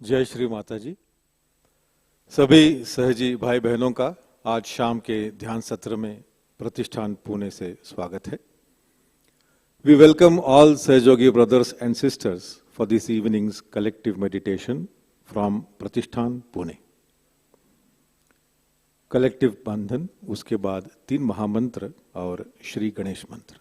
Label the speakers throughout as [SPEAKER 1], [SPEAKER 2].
[SPEAKER 1] जय श्री माताजी। सभी सहजी भाई बहनों का आज शाम के ध्यान सत्र में प्रतिष्ठान पुणे से स्वागत है। वी वेलकम ऑल सहयोगी brothers and sisters for this evening's collective meditation from प्रतिष्ठान पुणे। कलेक्टिव बंधन, उसके बाद 3 महामंत्र और श्री गणेश मंत्र।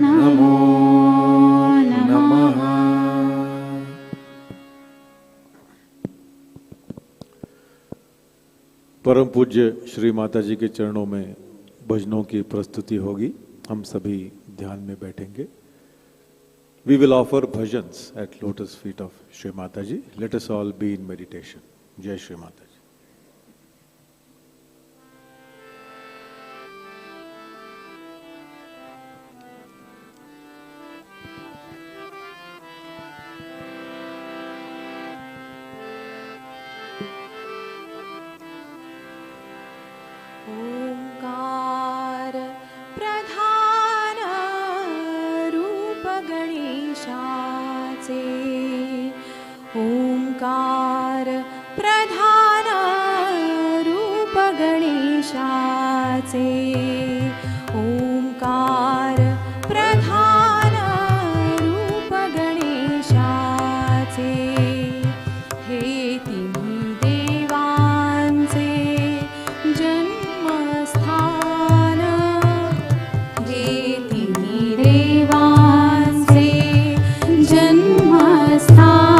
[SPEAKER 2] नमो नमः।
[SPEAKER 1] परम पूज्य श्री माताजी के चरणों में भजनों की प्रस्तुति होगी। हम सभी ध्यान में बैठेंगे। We will offer bhajans at lotus feet of Shri Mataji. Let us all be in meditation. Jai Shri Mataji.
[SPEAKER 2] ओंकार प्रधान रूप गणेशाचे, ओंकार प्रधान रूप गणेशाचे, हे तिन्ही देवांचे जन्मस्थान, हे तिन्ही देवांचे जन्मस्थान,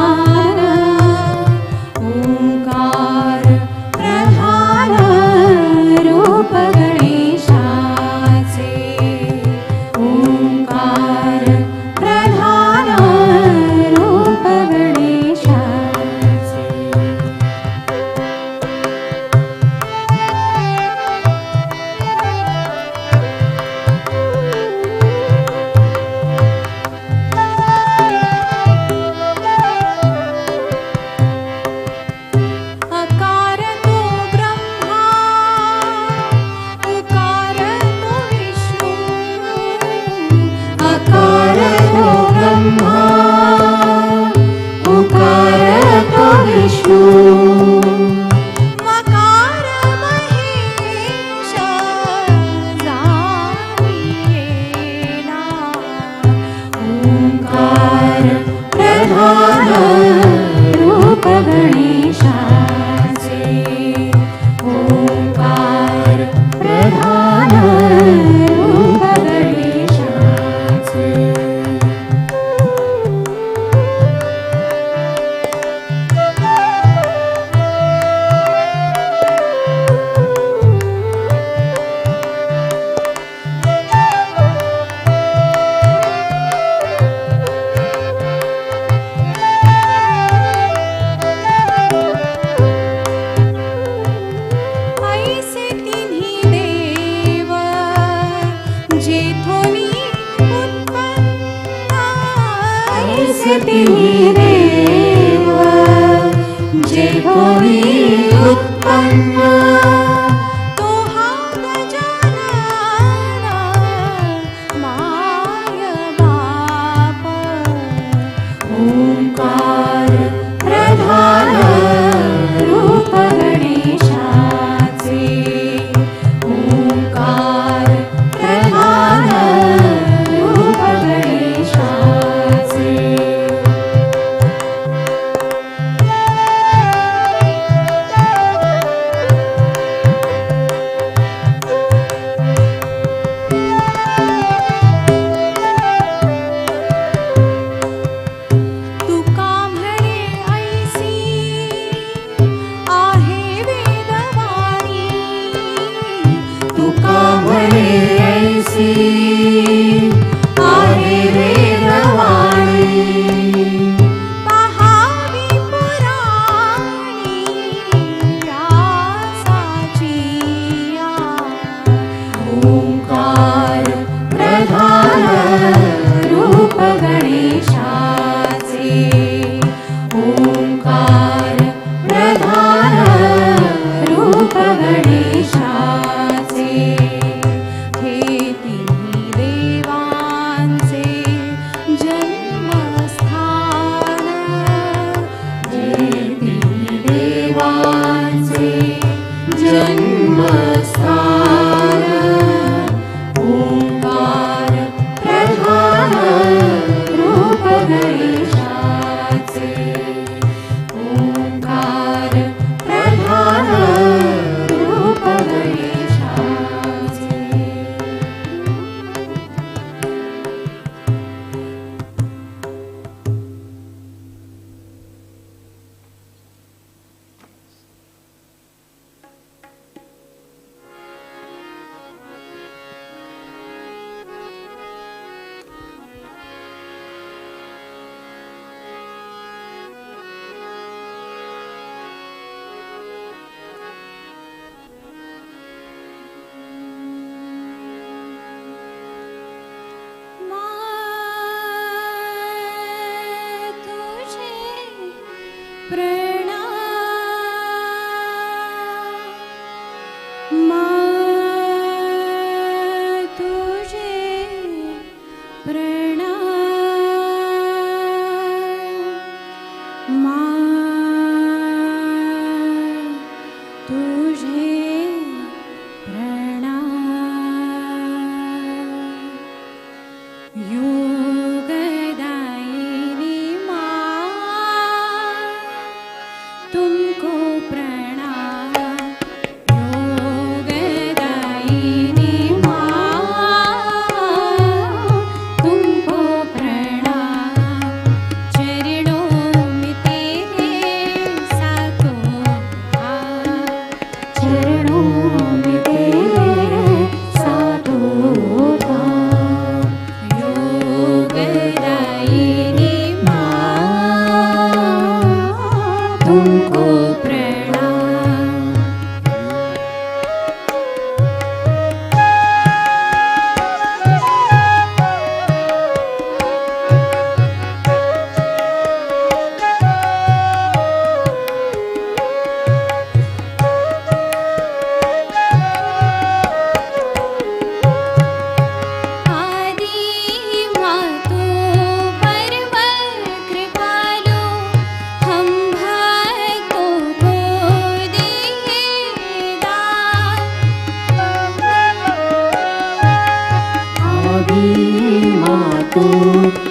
[SPEAKER 3] तू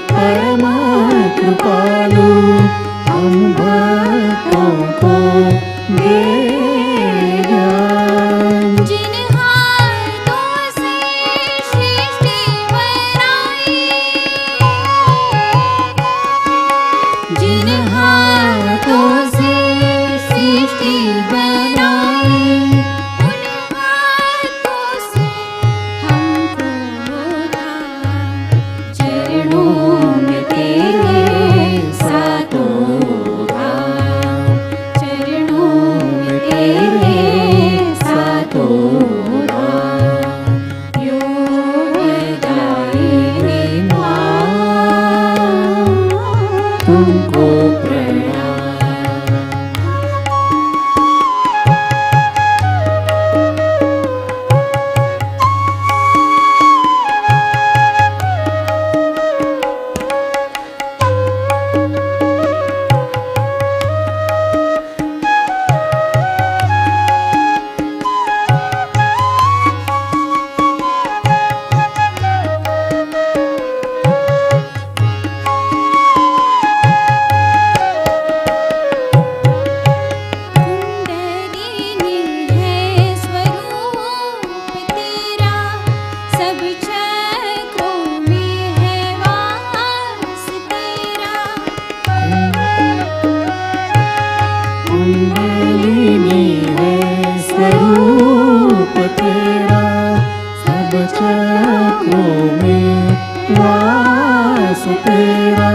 [SPEAKER 3] परम कृपालु हम भक्तों को दे ज्ञान।
[SPEAKER 2] जिन हाथों से सृष्टि बनाई, जिन हाथों से सृष्टि बनाई, उन हाथों से हमको दान। चरणों में तेरे सातों धाम, चरणों में तेरे सातों धाम। योगदायिनी माँ, तुमको प्रणाम। कुंडलिनी है स्वरूप तेरा, सब चक्रों में है वास तेरा।
[SPEAKER 3] कुंडलिनी है स्वरूप तेरा, सब चक्रों में वास तेरा।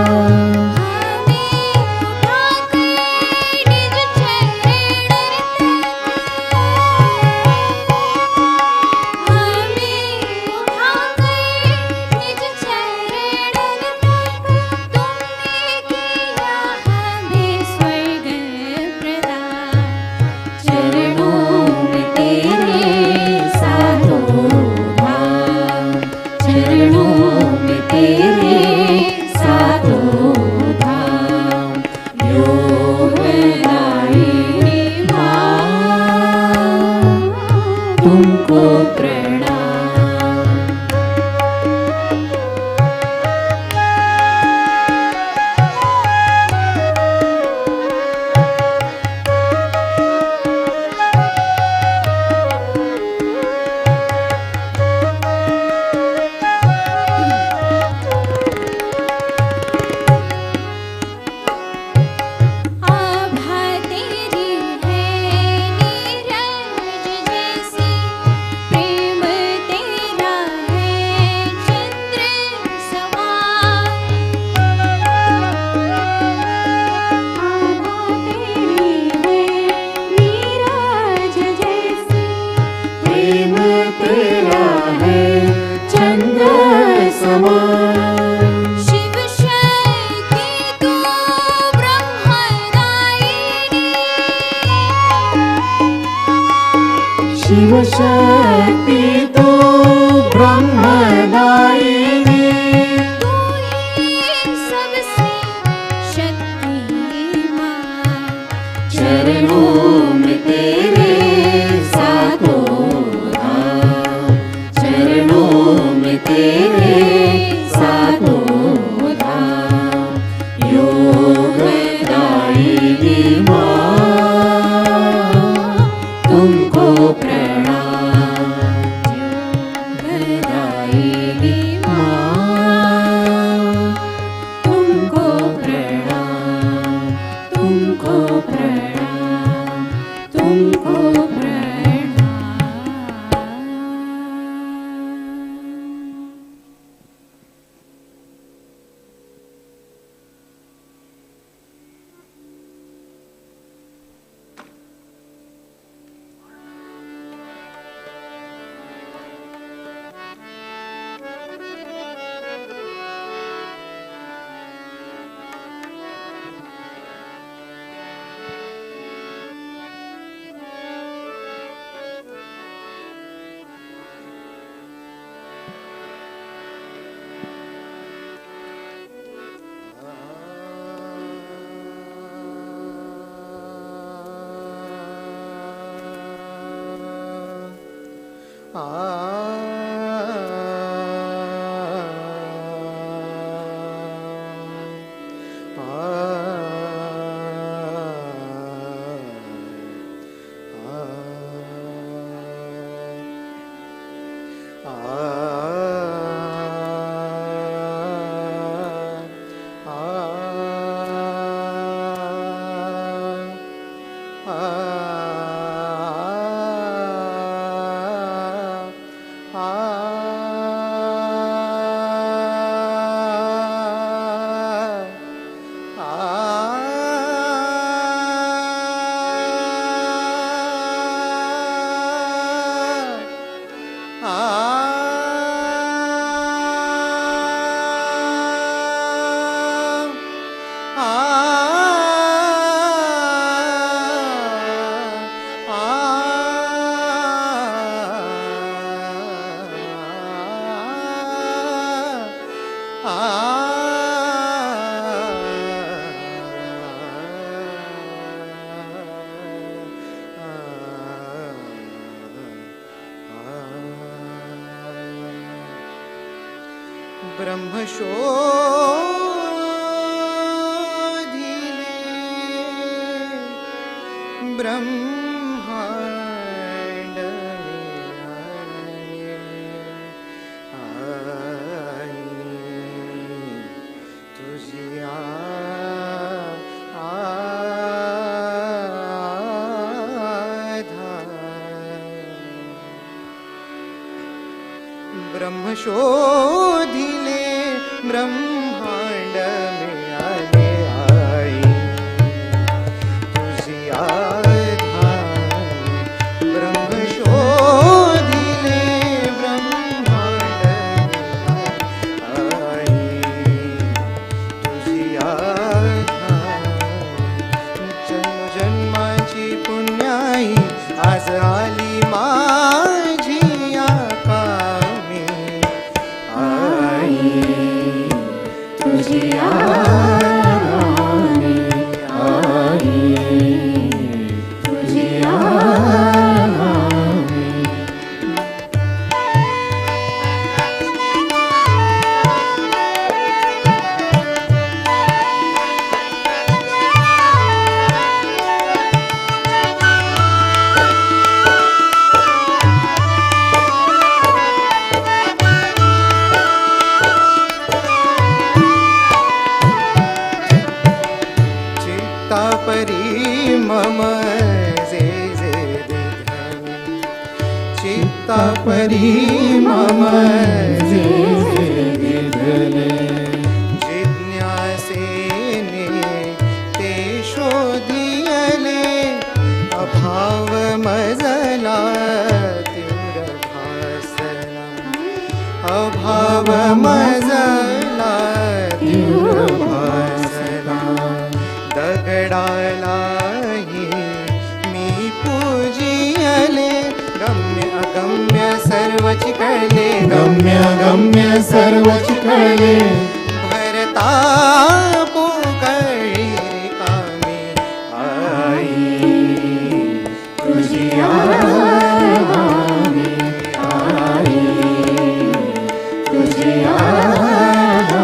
[SPEAKER 2] हमें उठाकर निज चरण तक, हमें उठाकर निज चरण तक, तुमने किया हमें स्वर्ग प्रदान। चरणों में तेरे सातों धाम, चरणों में तेरे सातों धाम। योगदायिनी माँ, तुमको प्रणाम। आभा तेरी है नीरज जैसी, प्रेम तेरा है चंद्र समान। आभा तेरी है नीरज जैसी,
[SPEAKER 3] प्रेम तेरा है चंद्र समान।
[SPEAKER 2] शिव शक्ति तू ब्रह्मदायिनी,
[SPEAKER 3] शिव शक्ति तो ब्रह्मदायिनी।
[SPEAKER 2] तू ही सबसे शक्तिमान।
[SPEAKER 3] चरणों में तेरे सातों धाम, चरणों में तेरे सातों धाम। योगदायिनी माँ, तुमको प्रणाम। योगदायिनी माँ, तुमको प्रणाम, तुमको प्रणाम, तुमको प्रणाम।
[SPEAKER 4] ब्रह्मशोधिले ब्रह्मांड मिळाले आई तुझी ब्रह्मशोधिले ब्रह्मांड मिळाले आई तुझी आधार ब्रह्मशोधिले ब्रह्मांड आई तुझी आधार जन्मजन्माची पुण्याई आज आली माझी आकामी
[SPEAKER 3] तुझी आरामी आई तुझी आरामी
[SPEAKER 4] चित्तापरी मम जे जे विधानी चित्तापरी मम जे जे विधले जिज्ञासेने ते शोधियले अभाव मजला तीव्र भासला अभाव मजला तीव्र भासला दगडालाही मी पूजियले गम्य अगम्य सर्वच कळले
[SPEAKER 3] गम्य गम्य सर्वच कळले
[SPEAKER 4] भरता पोकळी रिकामी आई
[SPEAKER 3] तुझी आरामी आई तुझी आरामी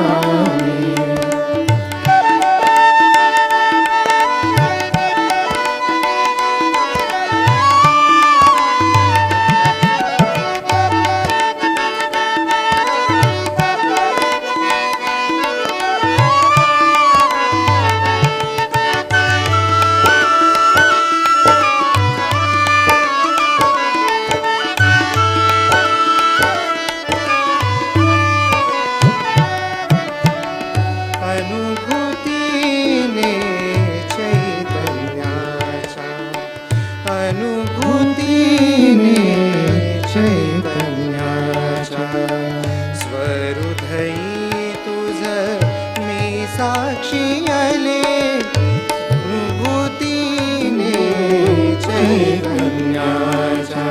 [SPEAKER 4] अनुभूतीने चैतन्याच्या अनुभूतीने चैतन्याच्या स्वहृदयी तुझ मी साक्षी आले अनुभूतीने चैतन्याच्या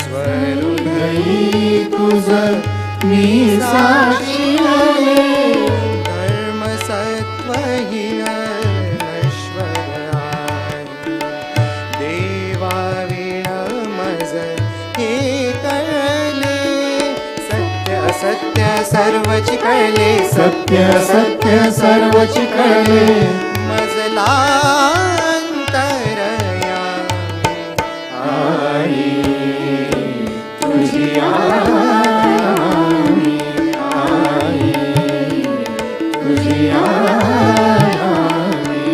[SPEAKER 4] स्वहृदयी
[SPEAKER 3] तुझ मी साक्षी आले
[SPEAKER 4] सत्वहीन नश्वर देवा विण मज हे कळले सत्य असत्य सर्वच कळले
[SPEAKER 3] सत्य सत्य सर्वच कळले
[SPEAKER 4] मजला अंतरयामी
[SPEAKER 3] आई तुझी आरामी आई तुझी आरामी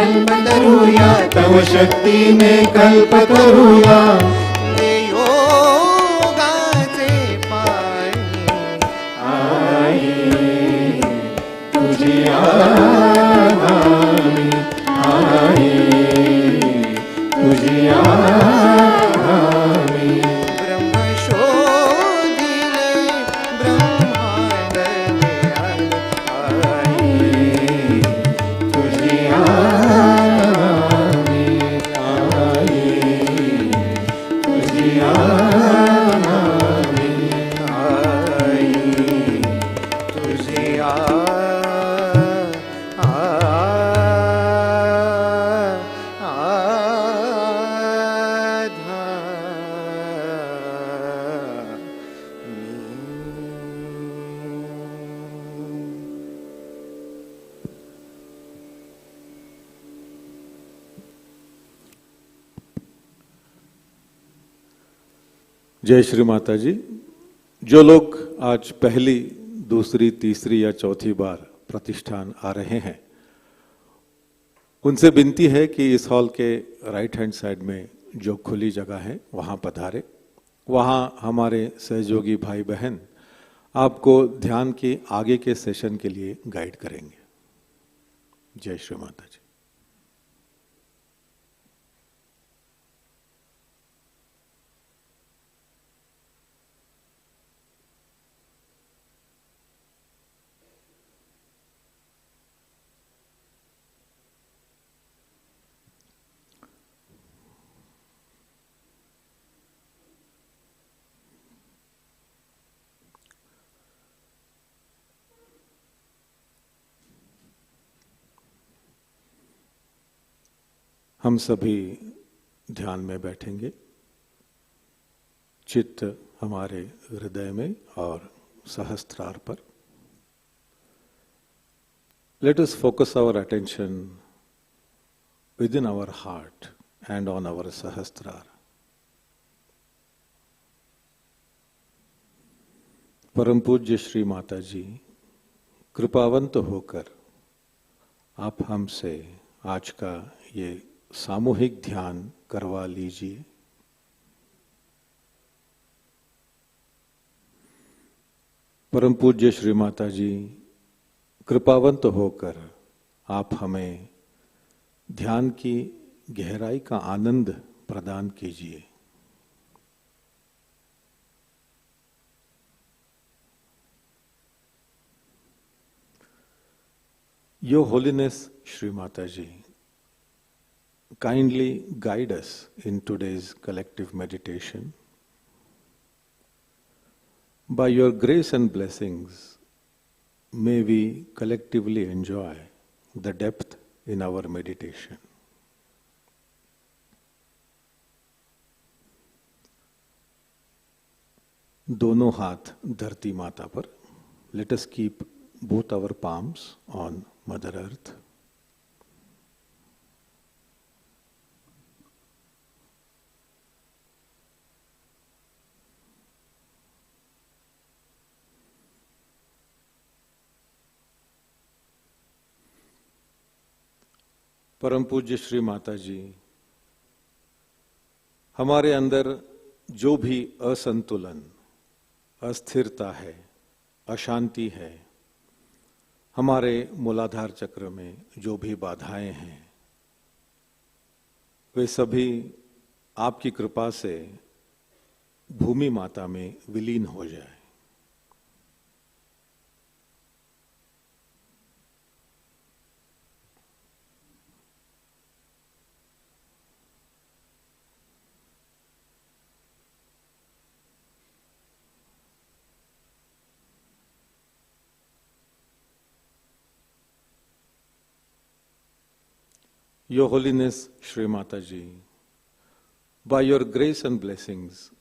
[SPEAKER 3] जन्म धरूया, तव शक्ती में कल्प करूया.
[SPEAKER 4] हे योगाचे पाणी
[SPEAKER 3] आई तुझी आम्ही, आई तुझी आम्ही.
[SPEAKER 4] ब्रह्म शोधिले ब्रह्मांड आई
[SPEAKER 3] तुझी आम्ही, आई तुझी आम्ही,
[SPEAKER 4] आई तुझी
[SPEAKER 1] जय श्री माता जी। जो लोग आज पहली, दूसरी, तीसरी या चौथी बार प्रतिष्ठान आ रहे हैं, उनसे विनती है कि इस हॉल के राइट हैंड साइड में जो खुली जगह है वहां पधारे। वहां हमारे सहयोगी भाई बहन आपको ध्यान के आगे के सेशन के लिए गाइड करेंगे। जय श्री माता जी। हम सभी ध्यान में बैठेंगे, चित्त हमारे हृदय में और सहस्त्रार पर। Let us focus our attention within our heart and on our sahasrara. परम पूज्य श्री माता जी, कृपावंत होकर आप हमसे आज का ये सामूहिक ध्यान करवा लीजिए। परम पूज्य श्री माता जी, कृपावंत होकर आप हमें ध्यान की गहराई का आनंद प्रदान कीजिए। Your Holiness Shri Mataji, kindly guide us in today's collective meditation. By your grace and blessings, may we collectively enjoy the depth in our meditation. दोनों हाथ धरती माता पर. Let us keep both our palms on Mother Earth. परम पूज्य श्री माता जी, हमारे अंदर जो भी असंतुलन, अस्थिरता है, अशांति है, हमारे मूलाधार चक्र में जो भी बाधाएं हैं, वे सभी आपकी कृपा से भूमि माता में विलीन हो जाए। Your Holiness Shri Mataji, by your grace and blessings,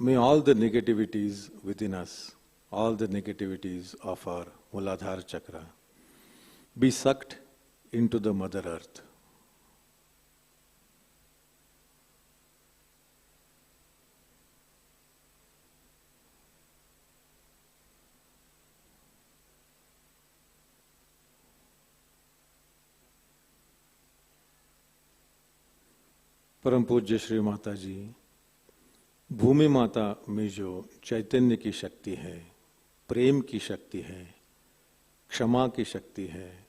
[SPEAKER 1] may all the negativities within us, all the negativities of our Muladhara Chakra, be sucked into the Mother Earth. परम पूज्य श्री माता जी, भूमि माता में जो चैतन्य की शक्ति है, प्रेम की शक्ति है, क्षमा की शक्ति है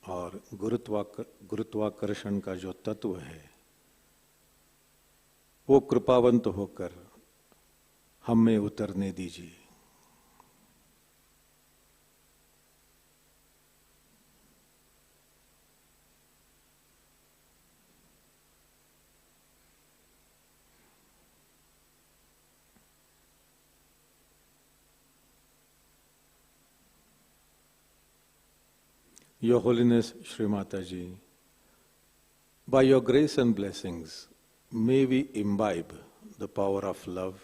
[SPEAKER 1] और गुरुत्वाकर्षण का जो तत्व है, वो कृपावंत होकर हम में उतरने दीजिए। Your Holiness Shri Mataji, by your grace and blessings, may we imbibe the power of love,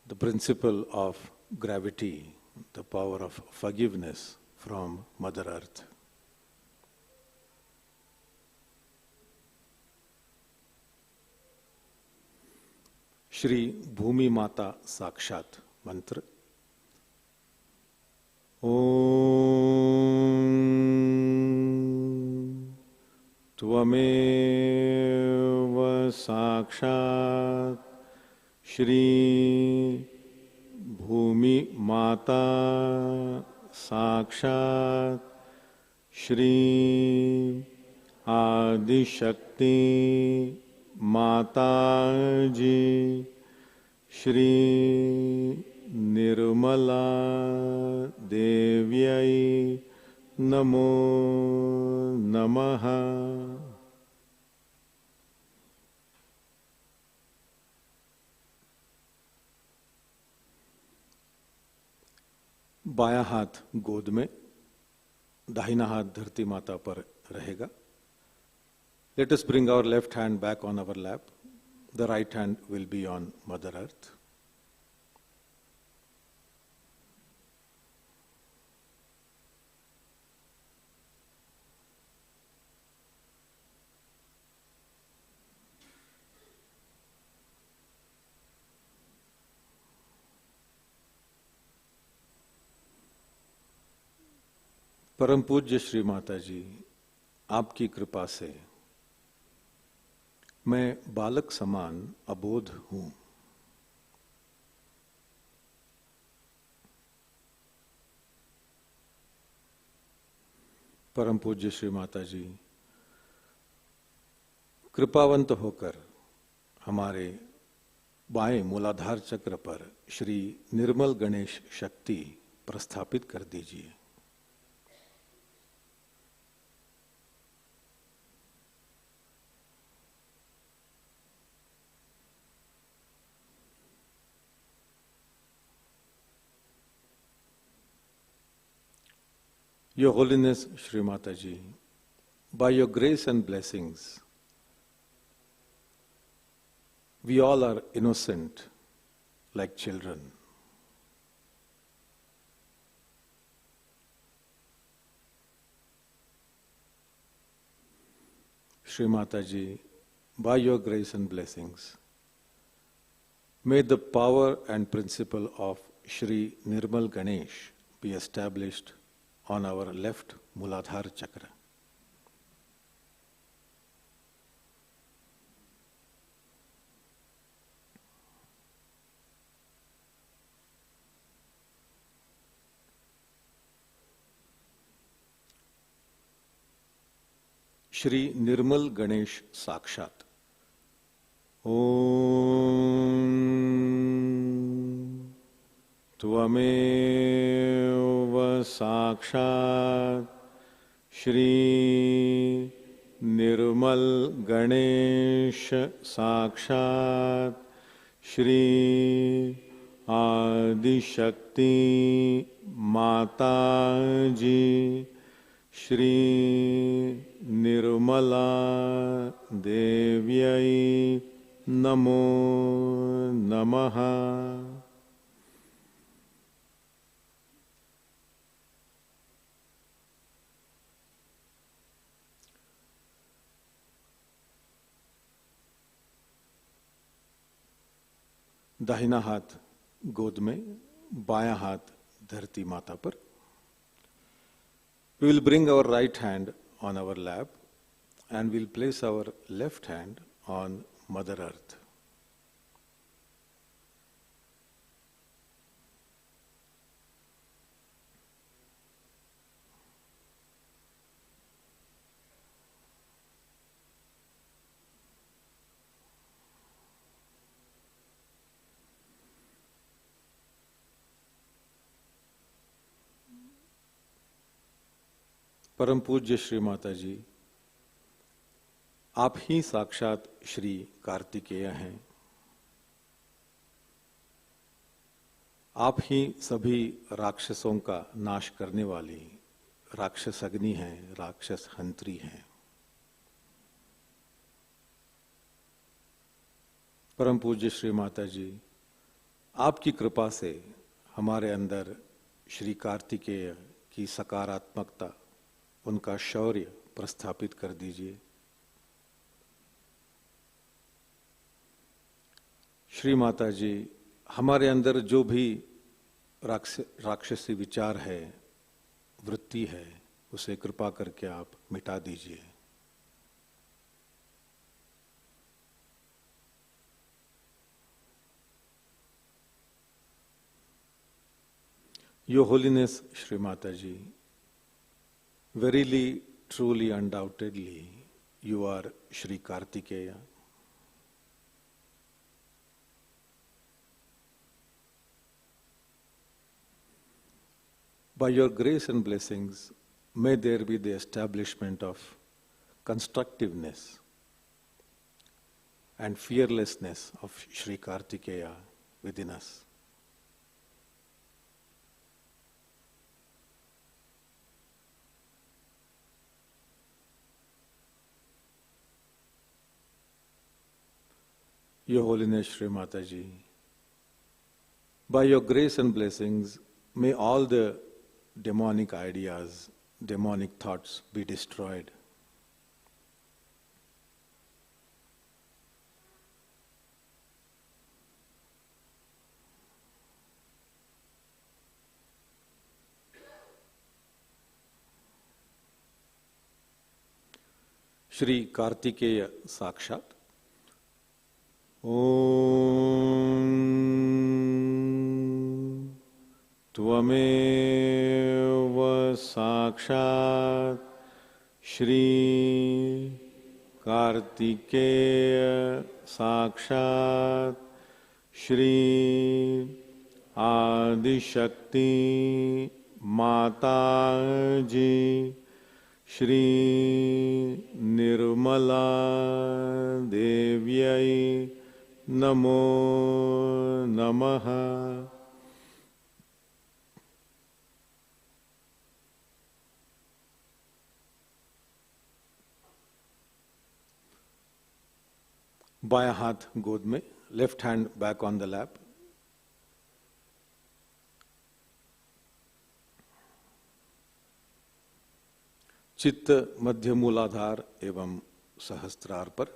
[SPEAKER 1] the principle of gravity, the power of forgiveness from Mother Earth. Shri भूमि माता साक्षात मंत्र। ओम त्वमेव साक्षात् श्री भूमि माता साक्षात् श्री आदिशक्ति माताजी श्री निर्मला देव्यै नमो नमः। बायां हाथ गोद में, दाहिना हाथ धरती माता पर रहेगा। Let us bring our left hand back on our lap. The right hand will be on Mother Earth. परम पूज्य श्री माता जी, आपकी कृपा से मैं बालक समान अबोध हूं। परम पूज्य श्री माता जी, कृपावंत होकर हमारे बाएं मूलाधार चक्र पर श्री निर्मल गणेश शक्ति प्रस्थापित कर दीजिए। Your Holiness Shri Mataji, by your grace and blessings, we all are innocent like children. Shri Mataji, by your grace and blessings, may the power and principle of Shri Nirmal Ganesh be established on our left Muladhara chakra. Shri Nirmal Ganesh Sakshat. Om त्वमेव साक्षात् श्री निर्मल गणेश साक्षात् श्री आदिशक्ति माताजी श्री निर्मला देव्यै नमो नमः। दाहिना हाथ गोद में, बायां हाथ धरती माता पर। We will bring our right hand on our lap. and we'll place our left hand on Mother Earth. परम पूज्य श्री माता जी, आप ही साक्षात श्री कार्तिकेय हैं। आप ही सभी राक्षसों का नाश करने वाली राक्षस अग्नि हैं, राक्षस हंत्री हैं। परम पूज्य श्री माता जी, आपकी कृपा से हमारे अंदर श्री कार्तिकेय की सकारात्मकता, उनका शौर्य प्रस्थापित कर दीजिए। श्री माता जी, हमारे अंदर जो भी राक्षसी विचार है, वृत्ति है, उसे कृपा करके आप मिटा दीजिए। Your holiness Shri Mata ji, verily, truly, undoubtedly, you are Shri Kartikeya. By your grace and blessings, may there be the establishment of constructiveness and fearlessness of Shri Kartikeya within us. Your Holiness Shri Mataji, by your grace and blessings, may all the demonic ideas, demonic thoughts be destroyed. Shri Kartikeya Sakshat. Om Tvameva Sakshat Shri Kartikeya Sakshat Shri Adi Shakti Mataji Shri Nirmala Devyai Namo Namaha. बायां हाथ गोद में, left hand back on the lap. चित्त मध्य मूलाधार एवं सहस्त्रार पर।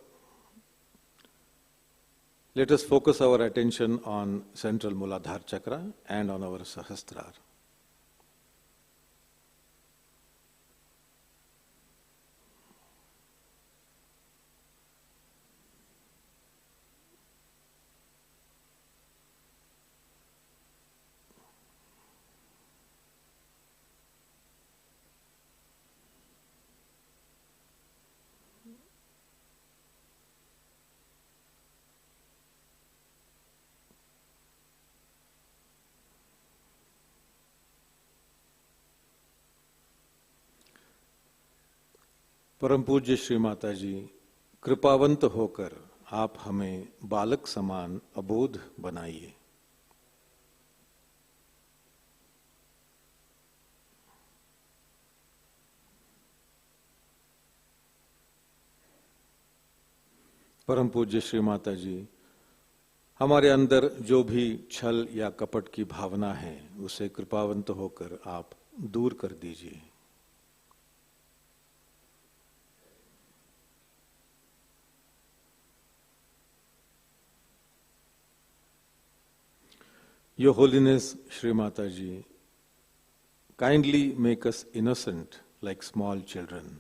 [SPEAKER 1] Let us focus our attention on central Muladhara chakra and on our Sahasrara. परम पूज्य श्री माता जी, कृपावंत होकर आप हमें बालक समान अबोध बनाइए। परम पूज्य श्री माता जी, हमारे अंदर जो भी छल या कपट की भावना है, उसे कृपावंत होकर आप दूर कर दीजिए। Your Holiness Shri Mataji, kindly make us innocent like small children.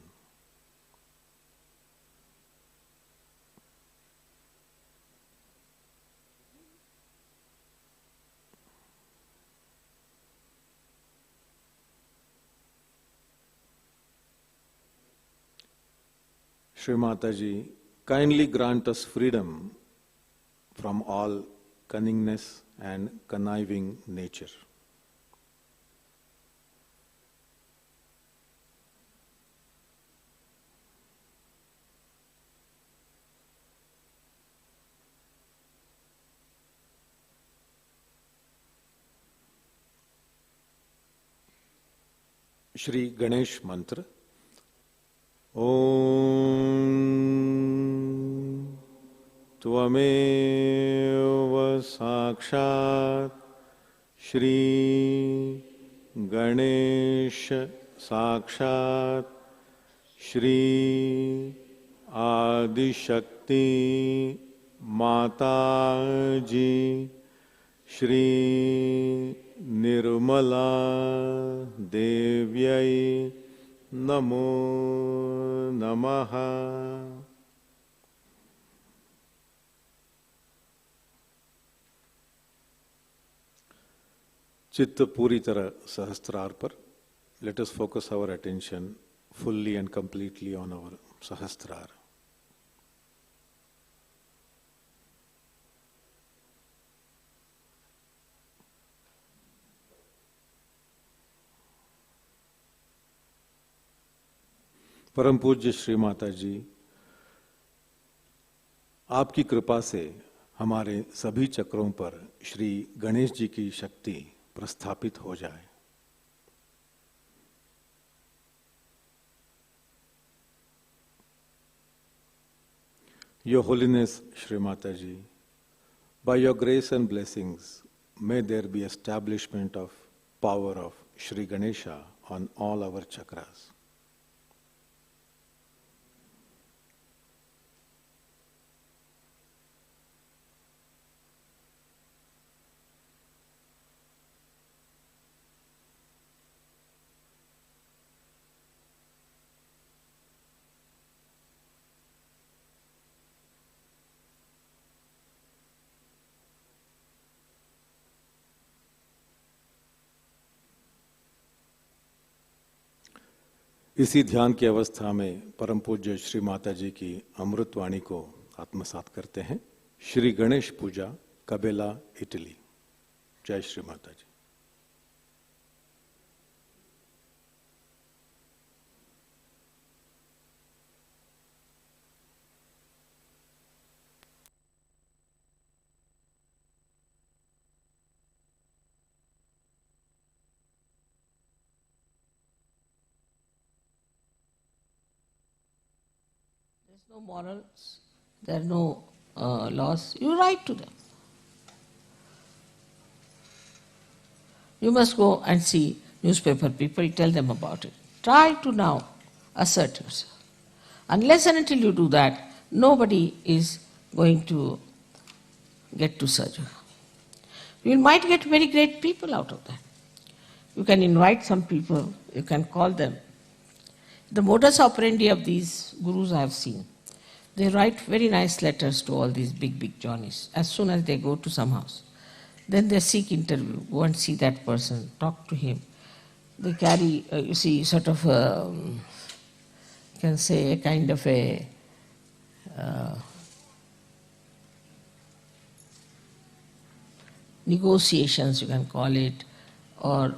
[SPEAKER 1] Shri Mataji, kindly grant us freedom from all cunningness and conniving nature. Shri Ganesh Mantra. Om Tvameva Sakshat Shri Ganesha Sakshat Shri Adi Shakti Mataji Shri Nirmala Devyai Namo Namaha. चित्त पूरी तरह सहस्त्रार पर. Let us focus our attention fully and completely on our सहस्त्रार. परम पूज्य श्री माता जी, आपकी कृपा से हमारे सभी चक्रों पर श्री गणेश जी की शक्ति प्रस्थापित हो जाए. Your Holiness, Shri Mataji, by your grace and blessings, may there be establishment of power of Shri Ganesha on all our chakras. इसी ध्यान की अवस्था में परम पूज्य श्री माता जी की अमृत वाणी को आत्मसात करते हैं. श्री गणेश पूजा, कबेला, इटली. जय श्री माता जी.
[SPEAKER 5] There's no morals, there are no laws. You write to them. You must go and see newspaper people, tell them about it. Try to now assert yourself. Unless and until you do that, nobody is going to get to Sahaja. You might get very great people out of that. You can invite some people, you can call them. The modus operandi of these gurus I have seen. They write very nice letters to all these big Johnnies as soon as they go to some house. Then they seek interview, go and see that person, talk to him. They carry, you see, sort of, you can say, a kind of a negotiations, you can call it, or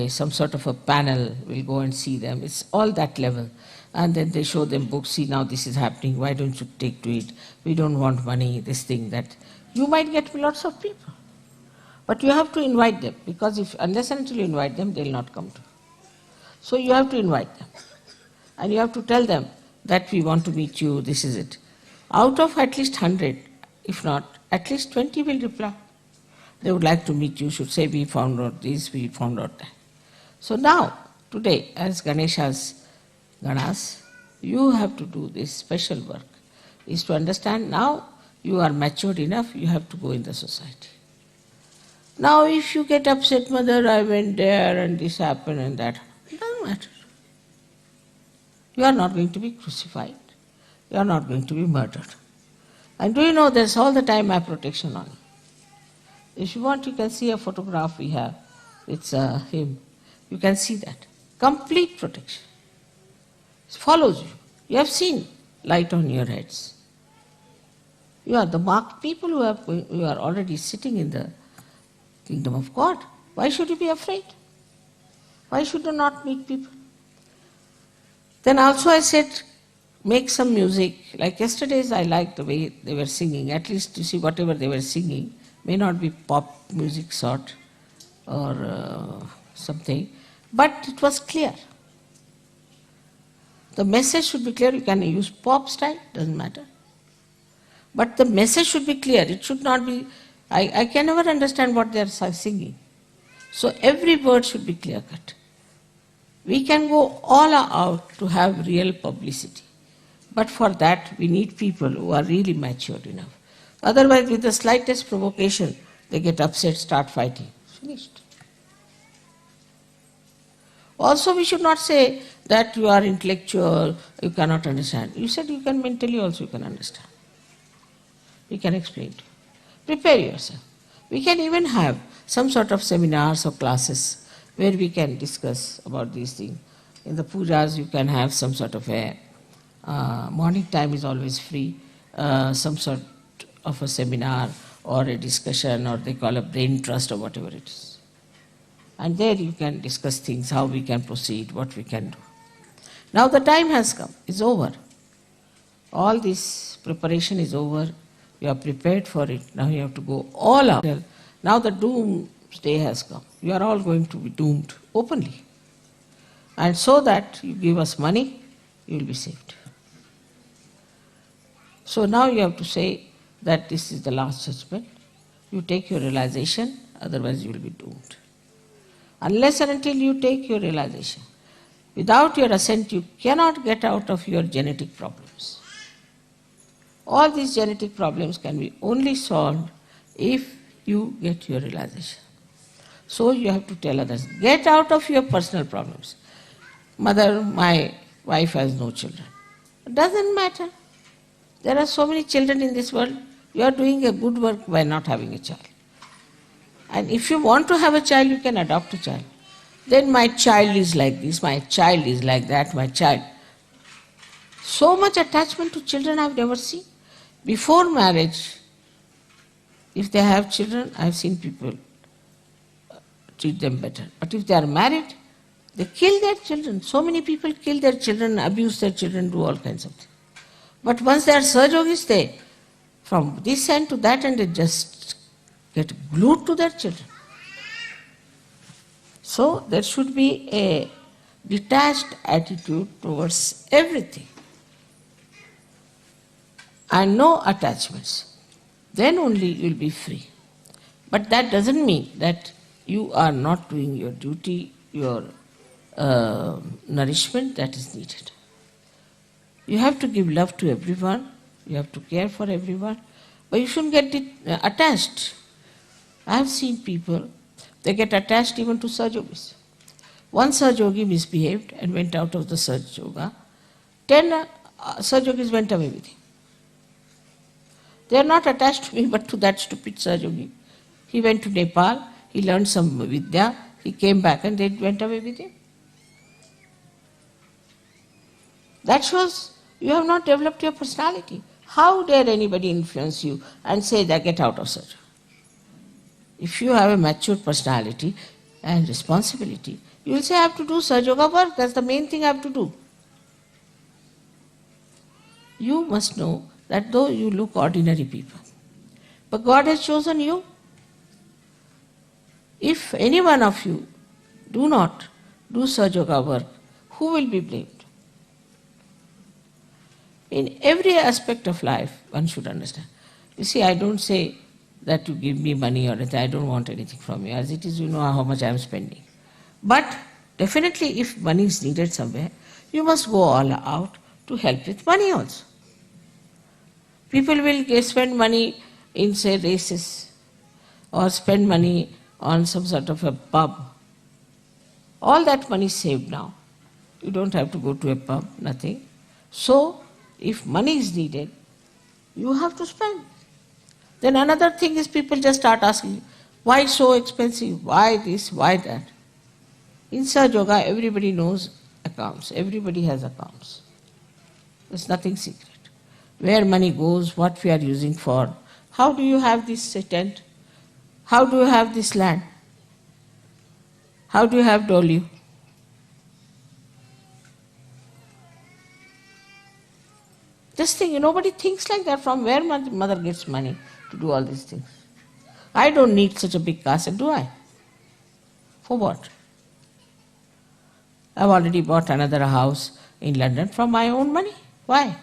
[SPEAKER 5] some sort of a panel will go and see them. It's all that level. And then they show them books, see now this is happening, why don't you take to it? We don't want money, this thing, that. You might get lots of people. But you have to invite them, because unless and until you invite them, they'll not come to you. So you have to invite them. And you have to tell them that we want to meet you, this is it. Out of at least 100, if not, at least 20 will reply. They would like to meet you, should say, we found out this, we found out that. So now, today, as Ganesha's Ganas, you have to do this special work, is to understand now you are matured enough, you have to go in the society. Now if you get upset, mother, I went there and this happened and that, it doesn't matter. You are not going to be crucified. You are not going to be murdered. And do you know there's all the time my protection on you. If you want, you can see a photograph we have. It's him. You can see that. Complete protection. It follows you. You have seen light on your heads. You are the marked people who are already sitting in the kingdom of God. Why should you be afraid? Why should you not meet people? Then also I said, make some music. Like yesterday's, I liked the way they were singing. At least you see whatever they were singing may not be pop music sort or something, but it was clear. The message should be clear. You can use pop style, doesn't matter. But the message should be clear. It should not be, I can never understand what they are singing. So every word should be clear cut. We can go all out to have real publicity. But for that, we need people who are really matured enough. Otherwise, with the slightest provocation, they get upset, start fighting. Finished. Also, we should not say that you are intellectual, you cannot understand. You said you can mentally also you can understand. We can explain to you. Prepare yourself. We can even have some sort of seminars or classes where we can discuss about these things. In the pujas, you can have some sort of a morning time is always free, some sort of a seminar or a discussion, or they call a brain trust or whatever it is. And there you can discuss things, how we can proceed, what we can do. Now the time has come, it's over. All this preparation is over. You are prepared for it. Now you have to go all out. Now the doomsday has come. You are all going to be doomed openly. And so that you give us money, you will be saved. So now you have to say that this is the last judgment. You take your realization, otherwise you will be doomed. Unless and until you take your realization, without your assent, you cannot get out of your genetic problems. All these genetic problems can be only solved if you get your realization. So you have to tell others, get out of your personal problems. Mother, my wife has no children. It doesn't matter. There are so many children in this world. You are doing a good work by not having a child. And if you want to have a child, you can adopt a child. Then my child is like this, my child is like that, my child. So much attachment to children I have never seen. Before marriage, if they have children, I have seen people treat them better. But if they are married, they kill their children. So many people kill their children, abuse their children, do all kinds of things. But once they are Sahajogis, they, from this end to that end, they just get glued to their children. So there should be a detached attitude towards everything. And no attachments. Then only you will be free. But that doesn't mean that you are not doing your duty, your nourishment that is needed. You have to give love to everyone, you have to care for everyone, but you shouldn't get attached. I have seen people, they get attached even to Sahajogis. One Sahajogi misbehaved and went out of the Sahajoga. 10 Sahajogis went away with him. They are not attached to me but to that stupid Sahajogi. He went to Nepal, he learned some Vidya, he came back and they went away with him. That shows you have not developed your personality. How dare anybody influence you and say that get out of Sahaja? If you have a mature personality and responsibility, you will say I have to do Sahajoga work, that's the main thing I have to do. You must know that though you look ordinary people, but God has chosen you. If any one of you do not do Sahajoga work, who will be blamed? In every aspect of life, one should understand. You see, I don't say that you give me money or anything. I don't want anything from you. As it is, you know how much I am spending. But definitely, if money is needed somewhere, you must go all out to help with money also. People will spend money in, say, races or spend money on some sort of a pub. All that money is saved now. You don't have to go to a pub, nothing. So, if money is needed, you have to spend. Then another thing is people just start asking, why so expensive? Why this? Why that? In Sahaja Yoga, everybody knows accounts. Everybody has accounts. There's nothing secret. Where money goes, what we are using for. How do you have this tent? How do you have this land? How do you have Dolio? Just think, nobody thinks like that. From where mother gets money to do all these things? I don't need such a big castle, do I? For what? I've already bought another house in London from my own money. Why?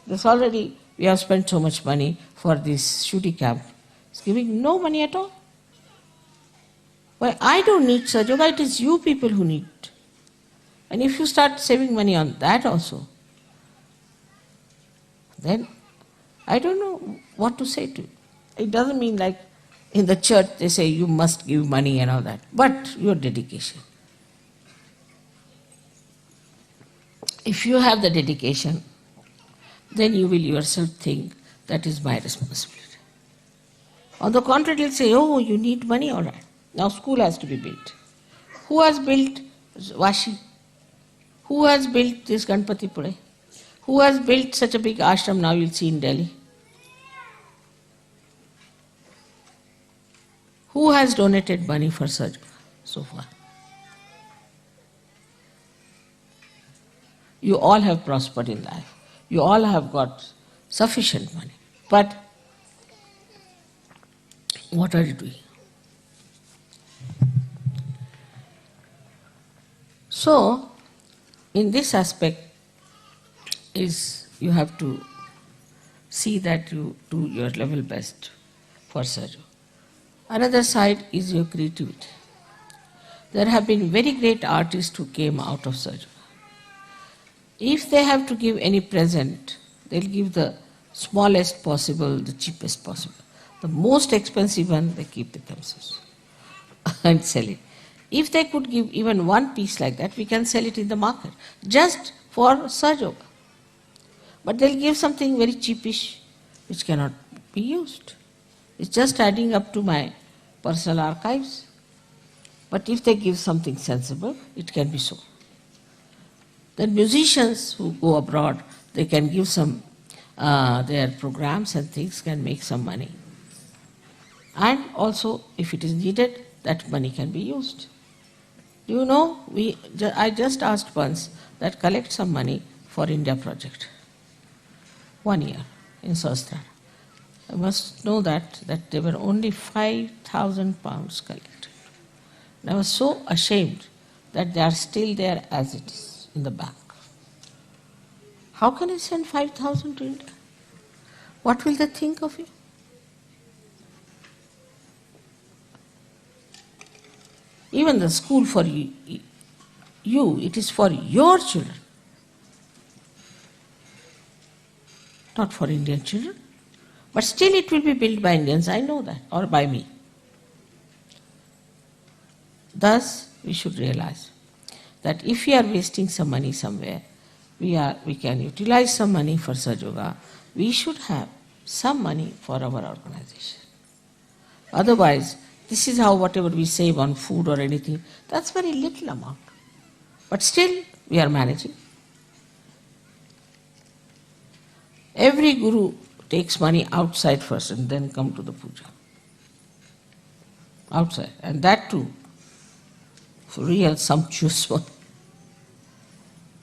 [SPEAKER 5] We have spent so much money for this shooting camp. It's giving no money at all. Why? I don't need Sahaja, it is you people who need. And if you start saving money on that also, then I don't know what to say to you. It doesn't mean like in the church they say you must give money and all that, but your dedication. If you have the dedication, then you will yourself think that is my responsibility. On the contrary, you'll say, oh, you need money, all right. Now school has to be built. Who has built Vashi? Who has built this Ganpati Pune? Who has built such a big ashram now you'll see in Delhi? Who has donated money for Sahaja so far? You all have prospered in life. You all have got sufficient money. But what are you doing? So, in this aspect, you have to see that you do your level best for Sahaja. Another side is your creativity. There have been very great artists who came out of Sahaja. If they have to give any present, they'll give the smallest possible, the cheapest possible. The most expensive one, they keep it themselves and sell it. If they could give even one piece like that, we can sell it in the market, just for Sahaja. But they'll give something very cheapish, which cannot be used. It's just adding up to my personal archives. But if they give something sensible, it can be so. Then musicians who go abroad, they can give some, their programs and things can make some money. And also, if it is needed, that money can be used. Do you know, I just asked once that collect some money for India project. 1 year in Sahasrara. I must know that there were only 5,000 pounds collected. And I was so ashamed that they are still there as it is in the bank. How can I send 5,000 to India? What will they think of you? Even the school for you, it is for your children, not for Indian children. But still it will be built by Indians, I know that, or by me. Thus, we should realize that if we are wasting some money somewhere, we can utilize some money for Sahaja. We should have some money for our organization. Otherwise, this is how whatever we save on food or anything, that's very little amount. But still, we are managing. Every guru takes money outside first and then come to the puja. Outside. And that too, for real sumptuous one.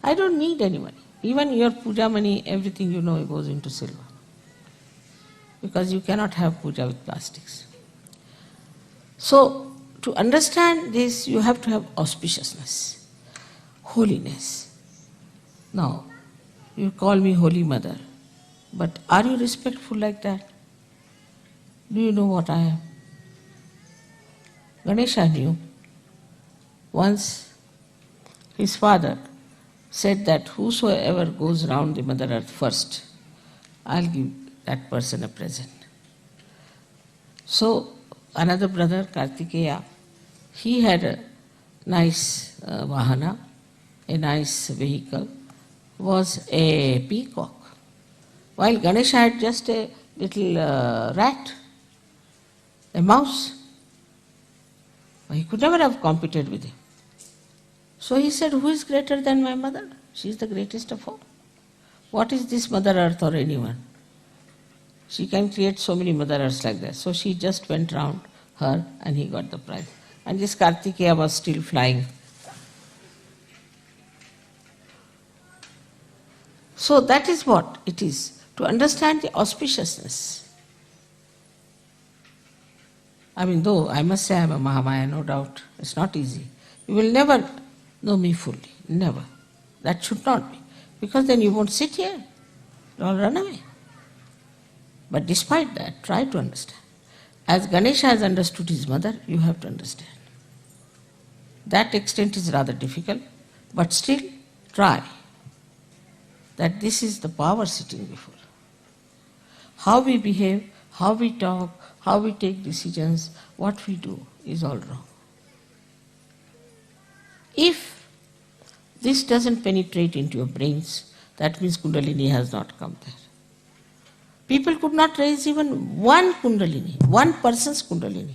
[SPEAKER 5] I don't need any money. Even your puja money, everything you know goes into silver. Because you cannot have puja with plastics. So, to understand this, you have to have auspiciousness, holiness. Now, you call me Holy Mother, but are you respectful like that? Do you know what I am? Ganesha knew. Once, his father said that whosoever goes round the Mother Earth first, I'll give that person a present. So, another brother, Kartikeya, he had a nice vahana, a nice vehicle, was a peacock. While Ganesha had just a little rat, a mouse. He could never have competed with him. So he said, who is greater than my mother? She is the greatest of all. What is this Mother Earth or anyone? She can create so many Mother Earths like that. So she just went round her and he got the prize. And this Kartikeya was still flying. So that is what it is, to understand the auspiciousness. I mean, though I must say I am a Mahamaya, no doubt, it's not easy. You will never know me fully, never. That should not be. Because then you won't sit here, you'll run away. But despite that, try to understand. As Ganesha has understood his mother, you have to understand. That extent is rather difficult, but still try. That this is the power sitting before. How we behave, how we talk, how we take decisions, what we do is all wrong. If this doesn't penetrate into your brains, that means Kundalini has not come there. People could not raise even one Kundalini, one person's Kundalini.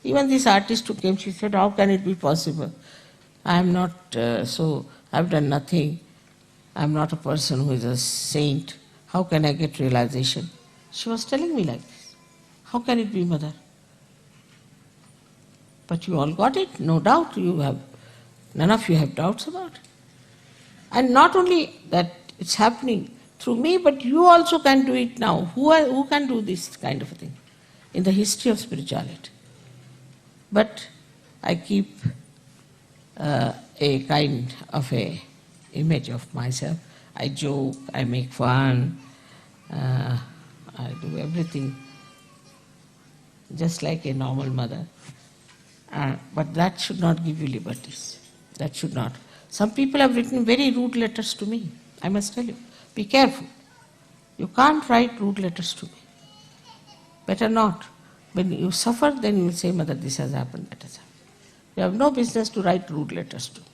[SPEAKER 5] Even this artist who came, she said, how can it be possible? I am not I have done nothing. I am not a person who is a saint. How can I get realization? She was telling me like this. How can it be, Mother? But you all got it, no doubt. None of you have doubts about it. And not only that it's happening through me, but you also can do it now. Who can do this kind of a thing in the history of spirituality? But I keep a kind of a image of myself. I joke, I make fun, I do everything just like a normal mother. But that should not give you liberties. That should not. Some people have written very rude letters to me. I must tell you, be careful. You can't write rude letters to me. Better not. When you suffer, then you will say, Mother, this has happened, that has happened. You have no business to write rude letters to me.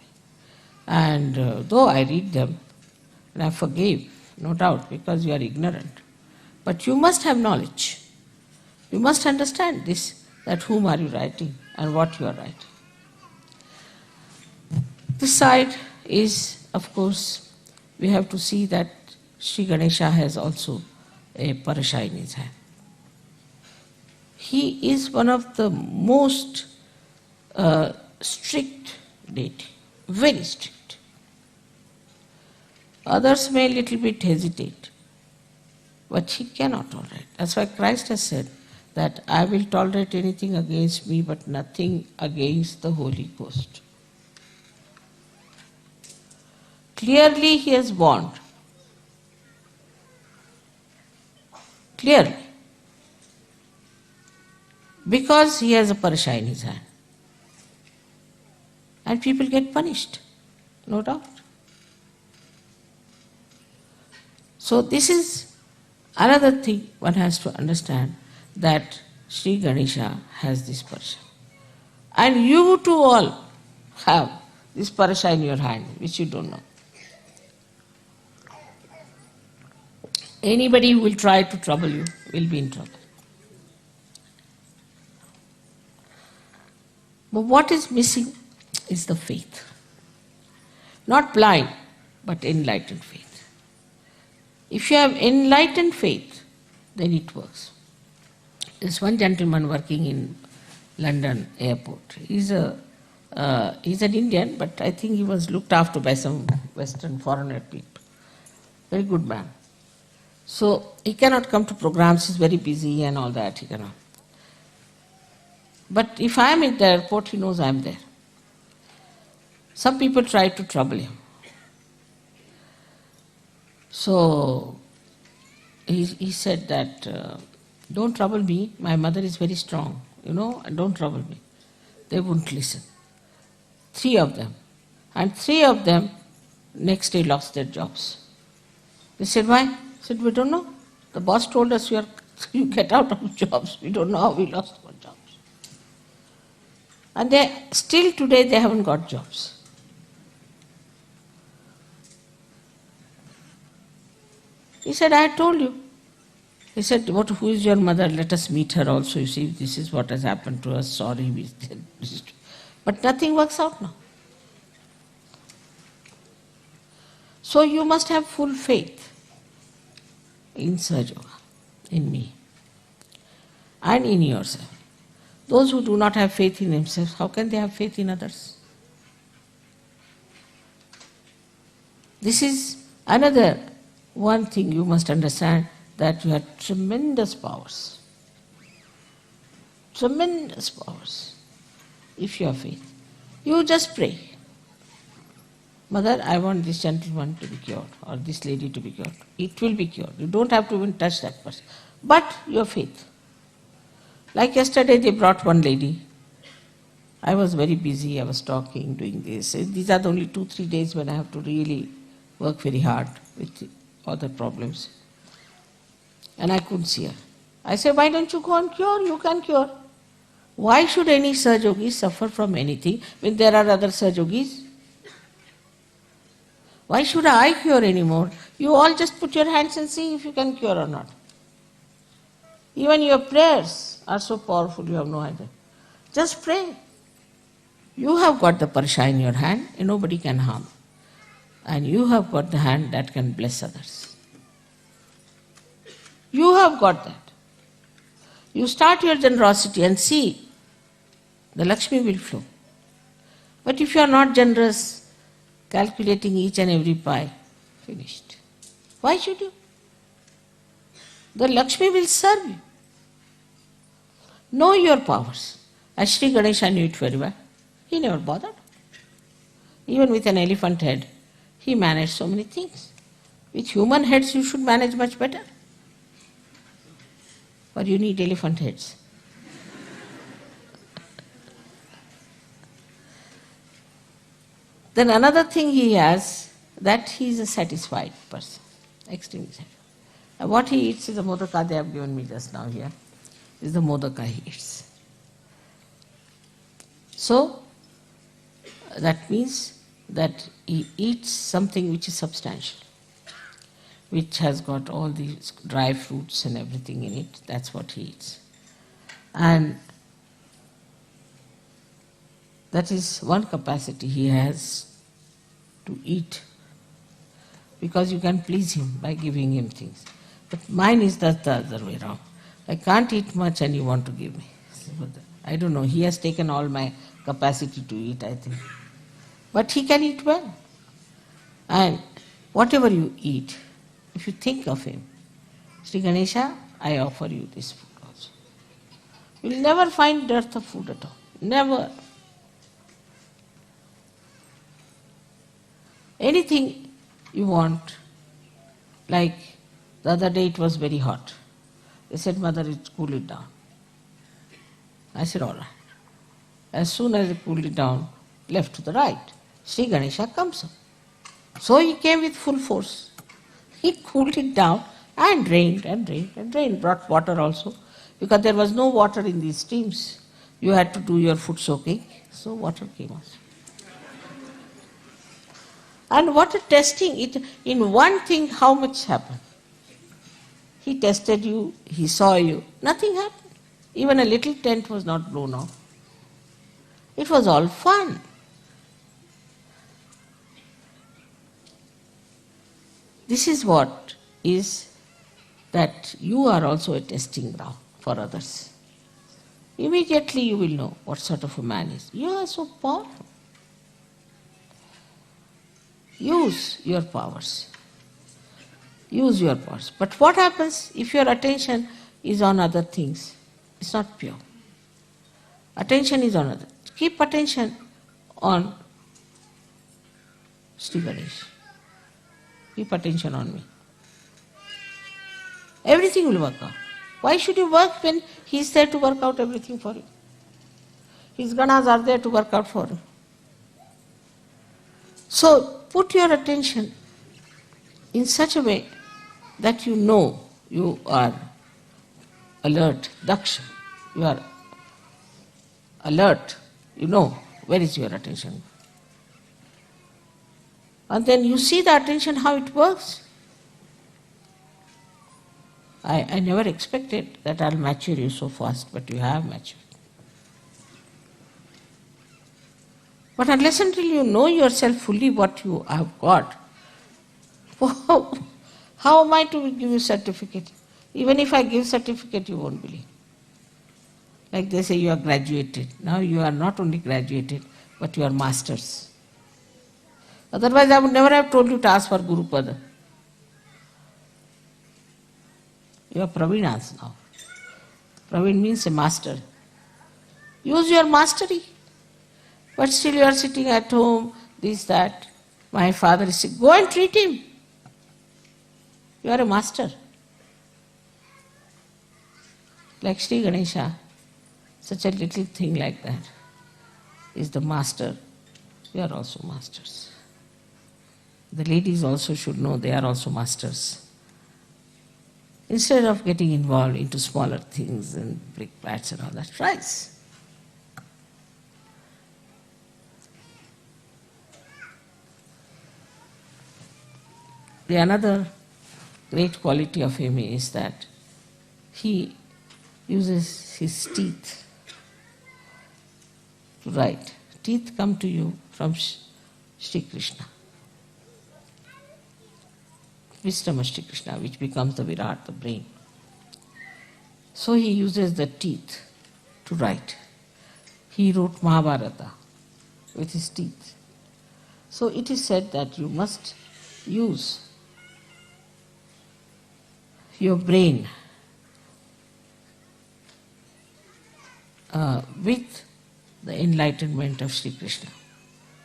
[SPEAKER 5] And though I read them, and I forgive, no doubt, because you are ignorant. But you must have knowledge. You must understand this, that whom are you writing and what you are writing. This side is, of course, we have to see that Shri Ganesha has also a parasha in his hand. He is one of the most strict deity, very strict. Others may a little bit hesitate, but he cannot tolerate. That's why Christ has said that I will tolerate anything against me, but nothing against the Holy Ghost. Clearly he has warned. Clearly. Because he has a parasha in his hand. And people get punished, no doubt. So this is another thing one has to understand, that Shri Ganesha has this parasha. And you too all have this parasha in your hand, which you don't know. Anybody who will try to trouble you will be in trouble. But what is missing is the faith. Not blind, but enlightened faith. If you have enlightened faith, then it works. There's one gentleman working in London airport. He's an Indian, but I think he was looked after by some Western foreigner people. Very good man. So he cannot come to programs, he's very busy and all that, he cannot. But if I am at the airport, he knows I am there. Some people try to trouble him. So he said that, don't trouble me, my mother is very strong, and don't trouble me. They wouldn't listen. 3 of them. And 3 of them next day lost their jobs. They said, why? I said, we don't know. The boss told us you get out of jobs. We don't know how we lost our jobs. And still today they haven't got jobs. He said, I told you. He said, who is your mother? Let us meet her also. You see, this is what has happened to us. Sorry. But nothing works out now. So you must have full faith in Sahaja Yoga, in me, and in yourself. Those who do not have faith in themselves, how can they have faith in others? This is another one thing you must understand, that you have tremendous powers. Tremendous powers. If you have faith. You just pray. Mother, I want this gentleman to be cured, or this lady to be cured. It will be cured. You don't have to even touch that person. But your faith. Like yesterday they brought one lady. I was very busy, I was talking, doing this. These are the only 2-3 days when I have to really work very hard with other problems. And I couldn't see her. I said, why don't you go and cure? You can cure. Why should any Sahaja Yogi suffer from anything when there are other Sahaja Yogis? Why should I cure anymore? You all just put your hands and see if you can cure or not. Even your prayers are so powerful, you have no idea. Just pray. You have got the parsha in your hand and nobody can harm. And you have got the hand that can bless others. You have got that. You start your generosity and see, the Lakshmi will flow. But if you are not generous, calculating each and every pie, finished. Why should you? The Lakshmi will serve you. Know your powers. As Shri Ganesha knew it very well. He never bothered. Even with an elephant head, he managed so many things. With human heads, you should manage much better. Or you need elephant heads. Then another thing he has, that he is a satisfied person, extremely satisfied. And what he eats is the modaka they have given me just now here, is the modaka he eats. So, that means that he eats something which is substantial, which has got all these dry fruits and everything in it. That's what he eats. And that is one capacity he has to eat, because you can please him by giving him things. But mine is the other way around. I can't eat much and you want to give me. I don't know, he has taken all my capacity to eat, I think. But he can eat well. And whatever you eat, if you think of him, Shri Ganesha, I offer you this food also. You will never find dearth of food at all. Never. Anything you want, like the other day it was very hot. They said, Mother, cool it down. I said, all right. As soon as I cooled it down, left to the right, Shri Ganesha comes up. So he came with full force. He cooled it down and drained and drained and drained. Brought water also, because there was no water in these streams. You had to do your foot soaking, so water came out. And what a testing, it in one thing how much happened. He tested you, he saw you, nothing happened. Even a little tent was not blown off. It was all fun. This is what is that you are also a testing ground for others. Immediately you will know what sort of a man is. You are so powerful. Use your powers. Use your powers. But what happens if your attention is on other things? It's not pure. Attention is on other. Keep attention on Shri Ganesh. Keep attention on me. Everything will work out. Why should you work when he is there to work out everything for you? His ganas are there to work out for you. So put your attention in such a way that you know you are alert, daksha. You are alert. You know where is your attention. And then you see the attention, how it works. I never expected that I'll mature you so fast, but you have matured. But unless until you know yourself fully what you have got, How am I to give you certificate? Even if I give certificate, you won't believe. Like they say, you are graduated. Now you are not only graduated, but you are masters. Otherwise, I would never have told you to ask for Guru Pada. You are Pravinas now. Praveen means a master. Use your mastery. But still you are sitting at home, this, that. My father is sick. Go and treat him. You are a master. Like Shri Ganesha, such a little thing like that is the master. We are also masters. The ladies also should know they are also masters. Instead of getting involved into smaller things and brick bats and all that, tries. The another great quality of him is that he uses his teeth to write. Teeth come to you from Shri Krishna. Wisdom of Shri Krishna, which becomes the Virat, the brain. So he uses the teeth to write. He wrote Mahabharata with his teeth. So it is said that you must use your brain with the enlightenment of Sri Krishna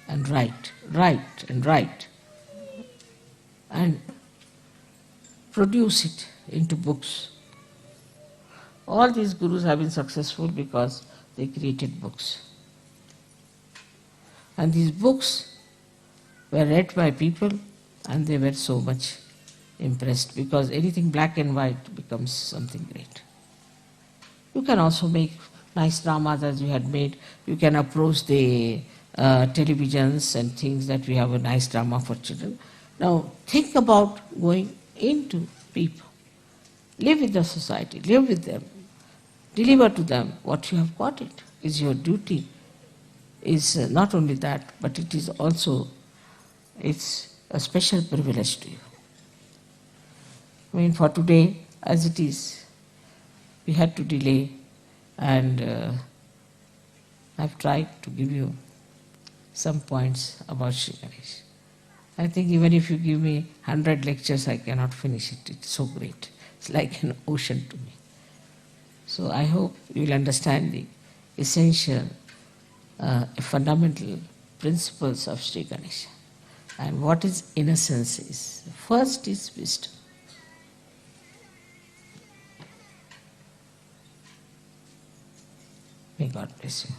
[SPEAKER 5] and write and produce it into books. All these gurus have been successful because they created books. And these books were read by people and they were so much impressed because anything black and white becomes something great. You can also make nice dramas as you had made. You can approach the televisions and things that we have a nice drama for children. Now think about going into people. Live with the society, live with them. Deliver to them what you have got. It is your duty. Is not only that, but it is also, it's a special privilege to you. I mean, for today, as it is, we had to delay, and I've tried to give you some points about Shri Ganesh. I think even if you give me 100 lectures, I cannot finish it. It's so great. It's like an ocean to me. So I hope you will understand the essential, fundamental principles of Shri Ganesha. And what is innocence is. First is wisdom. May God bless you.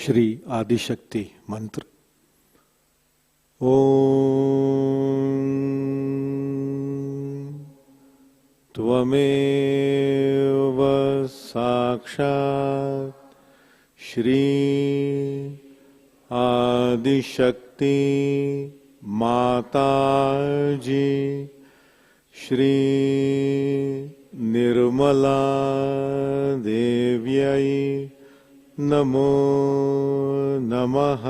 [SPEAKER 1] Shri Adishakti मंत्र। ओम त्वमेव साक्षात् श्री आदिशक्ति माताजी श्री निर्मला देव्यै नमो नमः।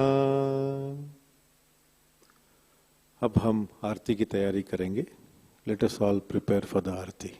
[SPEAKER 1] अब हम आरती की तैयारी करेंगे। Let us all prepare for the aarti.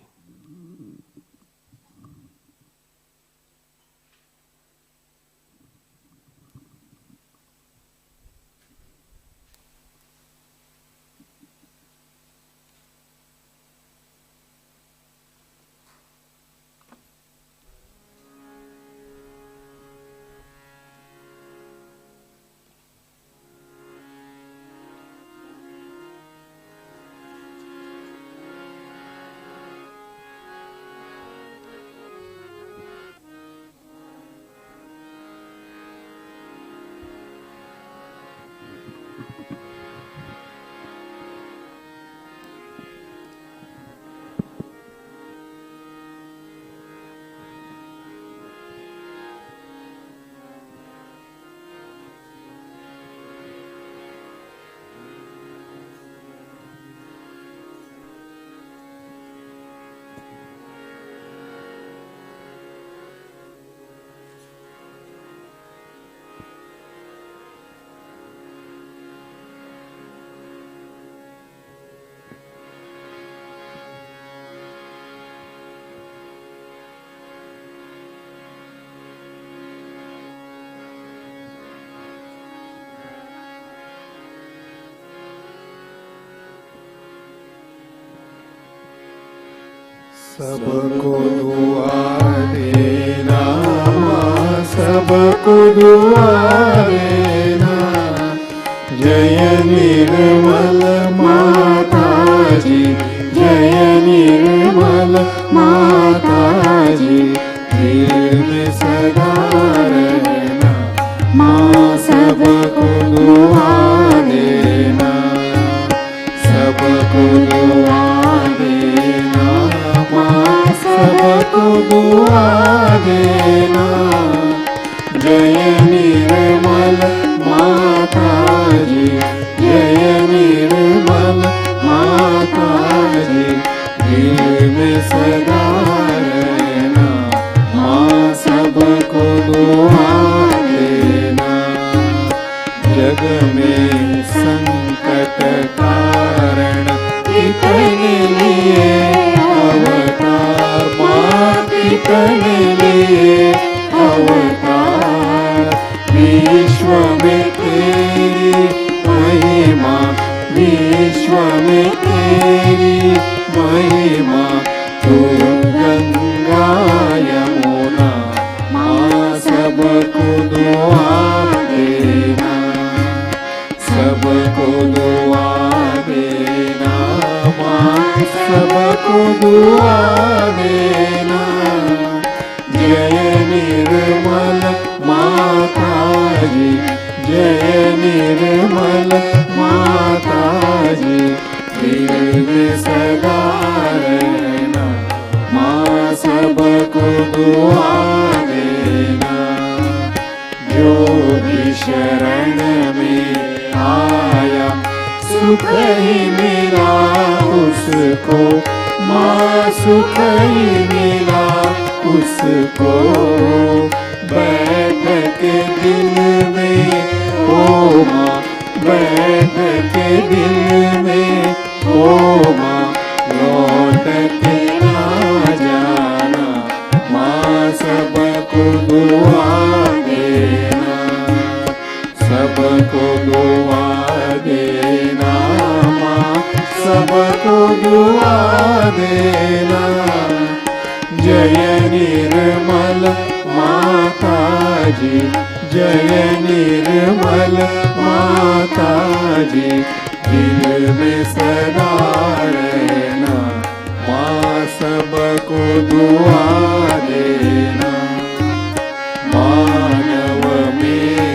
[SPEAKER 3] सबको दुआ देना, सबको दुआ देना। जय निर्मल माताजी, जय निर्मल माताजी। दिल में सदा रहना माँ, सबको दुआ देना, सबको दुआ देना माँ, सबको दुआ देना। जय निर्मल माताजी, जय निर्मल माताजी। दिल में सदा रहना माँ, सबको दुआ देना। जग में संकट कारण कितने लिए अवतार माँ, कितने लिए अवतार। विश्व में तेरी महिमा, विश्व में तेरी महिमा। तू गंगा यमुना माँ, सबको दुआ देना, सबको दुआ देना माँ, सबको दुआ देना। जय निर्मल माताजी, जय निर्मल माताजी। दिल में सदा रहना माँ, सबको दुआ देना। जो भी शरण में आया सुख ही मिला उसको माँ, सुख ही मिला उसको। बैठ के दिल में ओ माँ, बैठ के दिल में ओ माँ। लौट के ना जाना माँ, सबको दुआ देना, सबको दुआ देना माँ, सबको दुआ देना। जय निर्मल माताजी, जय निर्मल माताजी। दिल में सदा रहना माँ, सबको दुआ देना। मानव में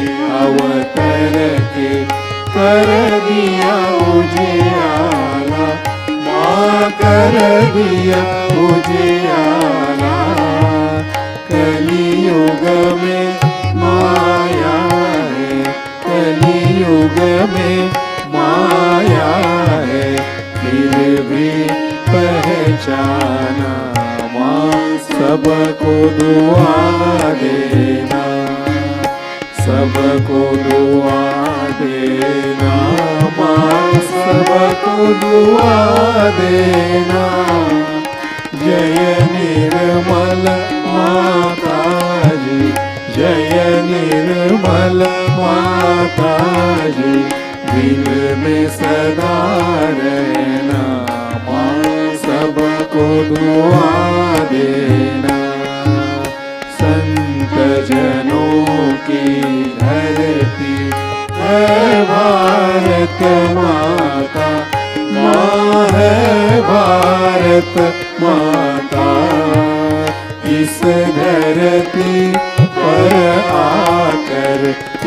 [SPEAKER 3] कर दिया उजियारा। कलियुग में माया है, कलियुग में माया है, फिर भी पहचाना माँ सबको दुआ देना, सबको दुआ देना माँ सबको दुआ देना। जय निर्मल माताजी, जय निर्मल माताजी, दिल में सदा रहना माँ सबको दुआ देना। संत जनों की धरती है भारत माता, माँ है भारत माता। इस धरती पर आकर,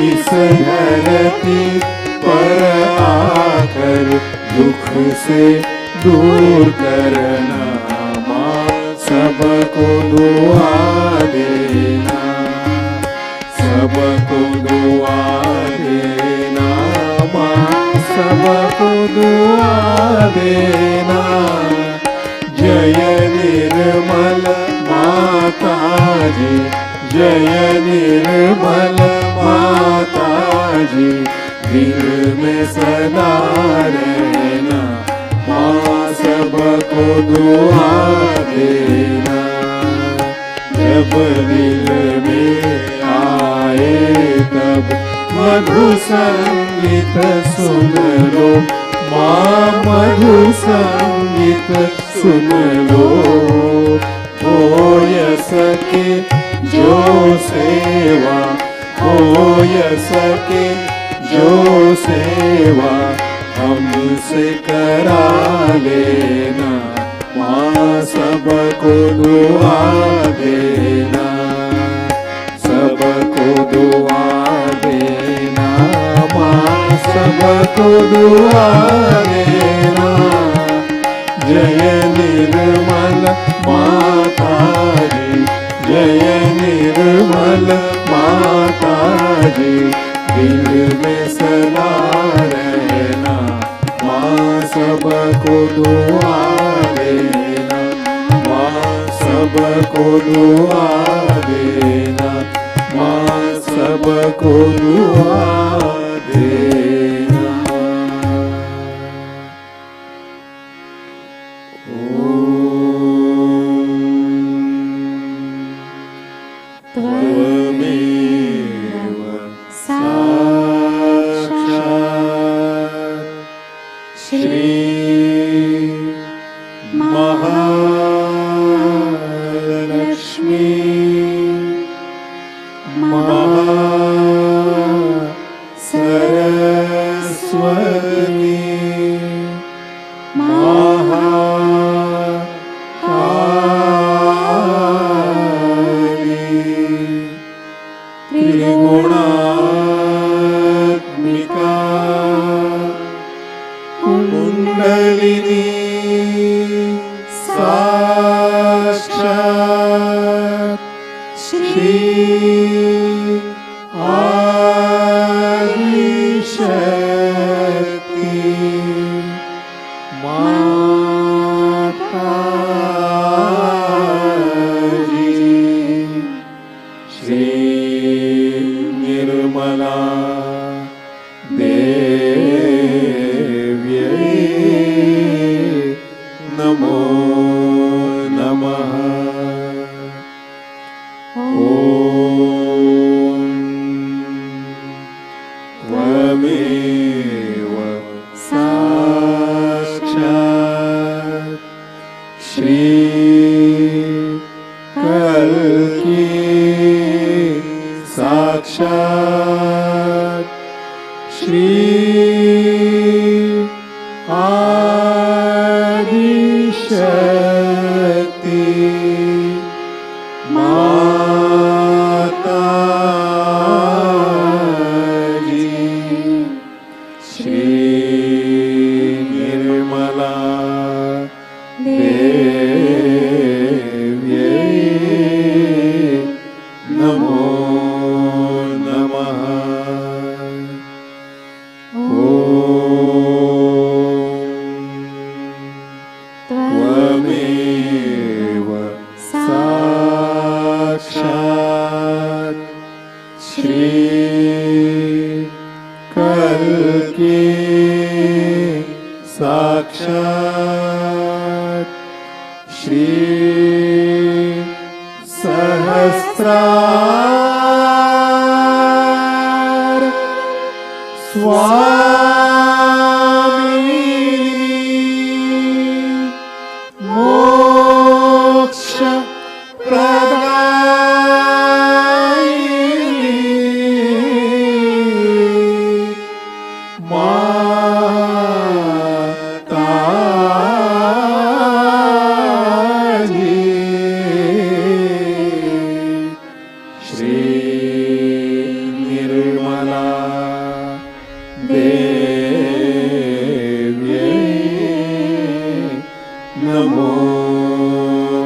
[SPEAKER 3] इस धरती पर आकर दुख से दूर करना माँ सबको दुआ देना, सबको दुआ देना माँ सबको दुआ देना। जय निर्मल माताजी, जय निर्मल माताजी, दिल में सदा रहना माँ सबको दुआ देना। जब दिल में आए तब मधु संगीत सुन लो माँ, मधु संगीत सुन लो। हो सके जो सेवा, हो सके जो सेवा हमसे करा लेना माँ सबको दुआ देना, सबको दुआ देना माँ सबको दुआ देना। जय निर्मल माताजी, जय निर्मल माताजी, दिल में सदा रहना माँ सबको दुआ देना, माँ सबको दुआ देना, माँ सबको दुआ देना। त्वमेव साक्षात् श्री महालक्ष्मी महासरस्वती महाकाली त्रिगुणात्मिका कुंडलिनी साक्षात् श्री आदिशक्ति माताजी। श्री निर्मला देव्यै नमो नमः। ॐ त्वमेव साक्षात् श्री कल्की साक्षात् श्री आदिशक्ति माताजी। श्री निर्मला देव्यै सहस्रार स्वामिनी मोक्ष प्रदायिनी माताजी श्री निर्मला देव्यै नमो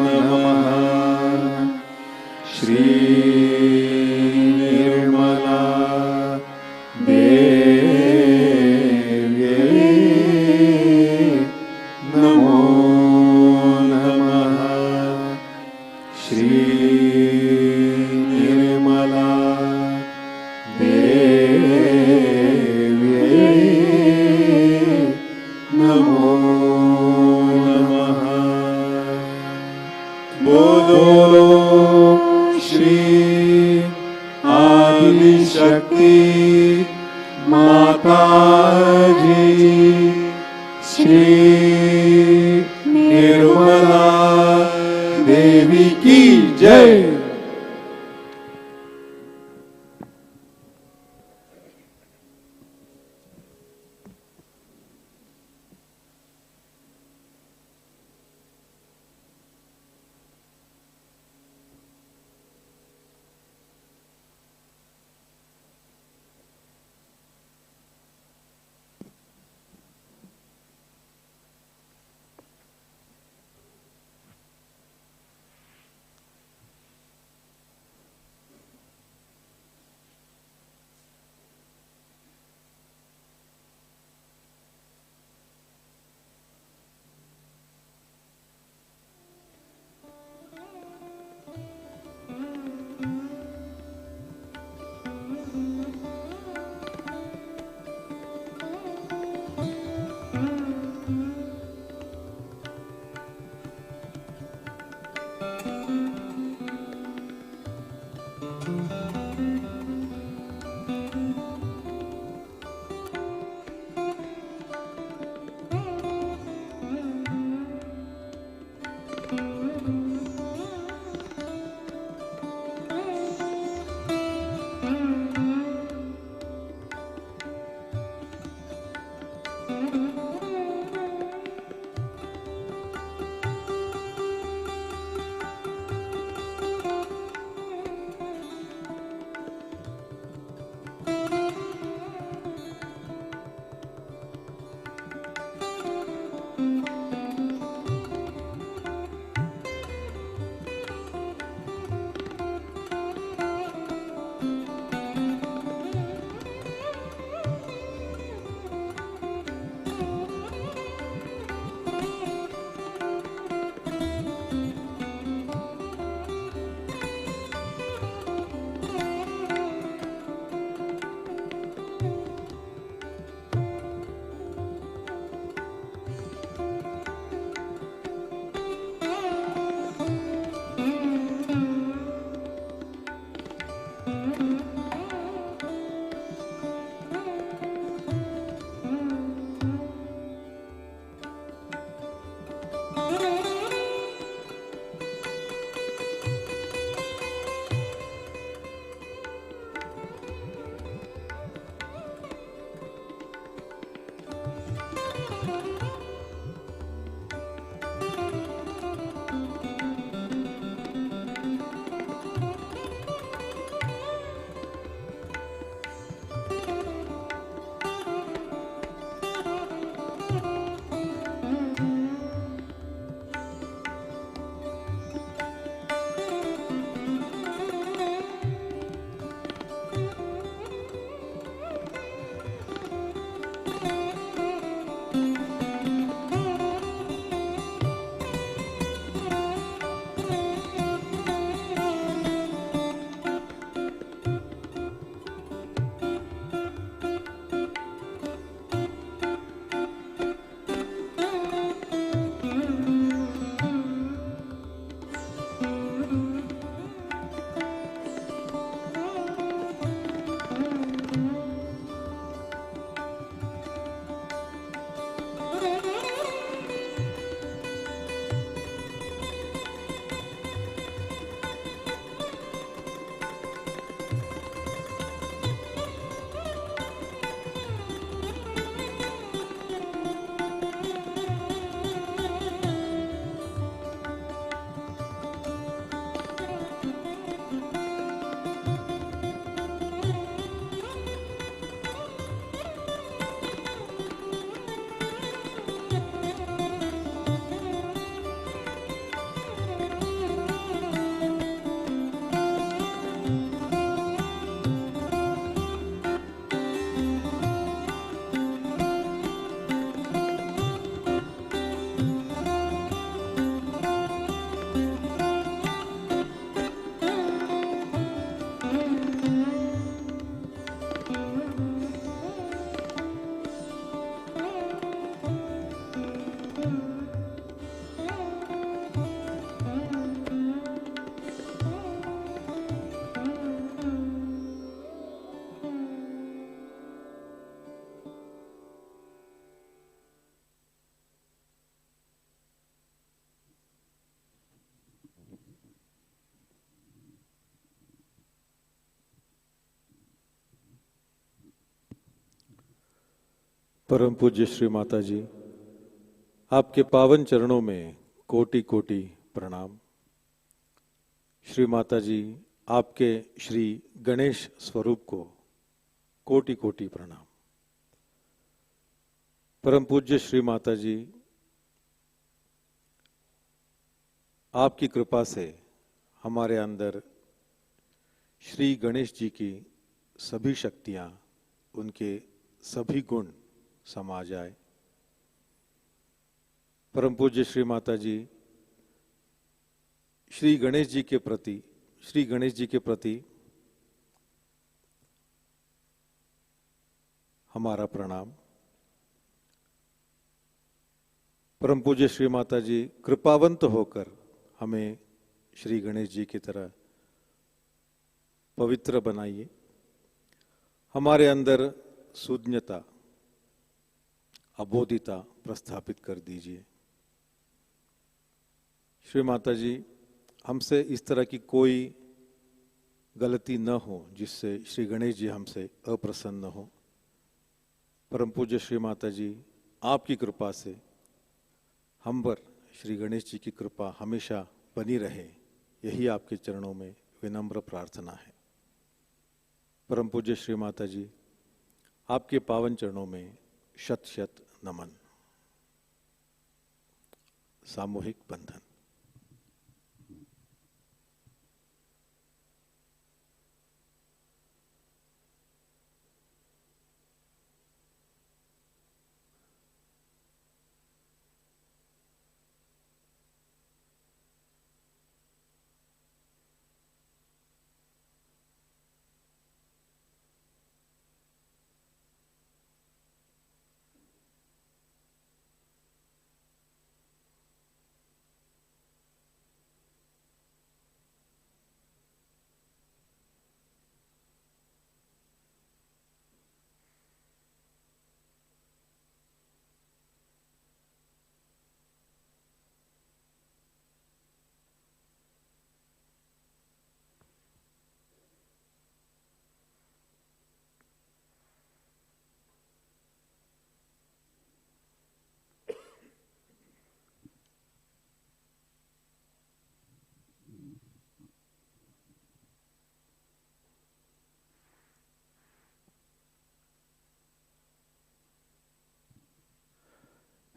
[SPEAKER 3] नमः श्री निर्मला देव्यै नमो नमः श्री निर्मला देव्यै नमो नमः बोलो श्री आदिशक्ति माताजी श्री निर्मला देवी की जय।
[SPEAKER 1] परम पूज्य श्री माताजी, आपके पावन चरणों में कोटि कोटि प्रणाम। श्री माताजी, आपके श्री गणेश स्वरूप को कोटि कोटि प्रणाम। परम पूज्य श्री माताजी, आपकी कृपा से हमारे अंदर श्री गणेश जी की सभी शक्तियां, उनके सभी गुण समा जाए। परम पूज्य श्री माताजी, श्री गणेश जी के प्रति हमारा प्रणाम। परम पूज्य श्री माताजी, कृपावंत होकर हमें श्री गणेश जी की तरह पवित्र बनाइए। हमारे अंदर शून्यता, अबोधिता प्रस्थापित कर दीजिए। श्री माताजी, हमसे इस तरह की कोई गलती न हो जिससे श्री गणेश जी हमसे अप्रसन्न हो। परम पूज्य श्री माताजी, आपकी कृपा से हम पर श्री गणेश जी की कृपा हमेशा बनी रहे, यही आपके चरणों में विनम्र प्रार्थना है। परम पूज्य श्री माताजी, आपके पावन चरणों में शत शत नमन। सामूहिक बंधन।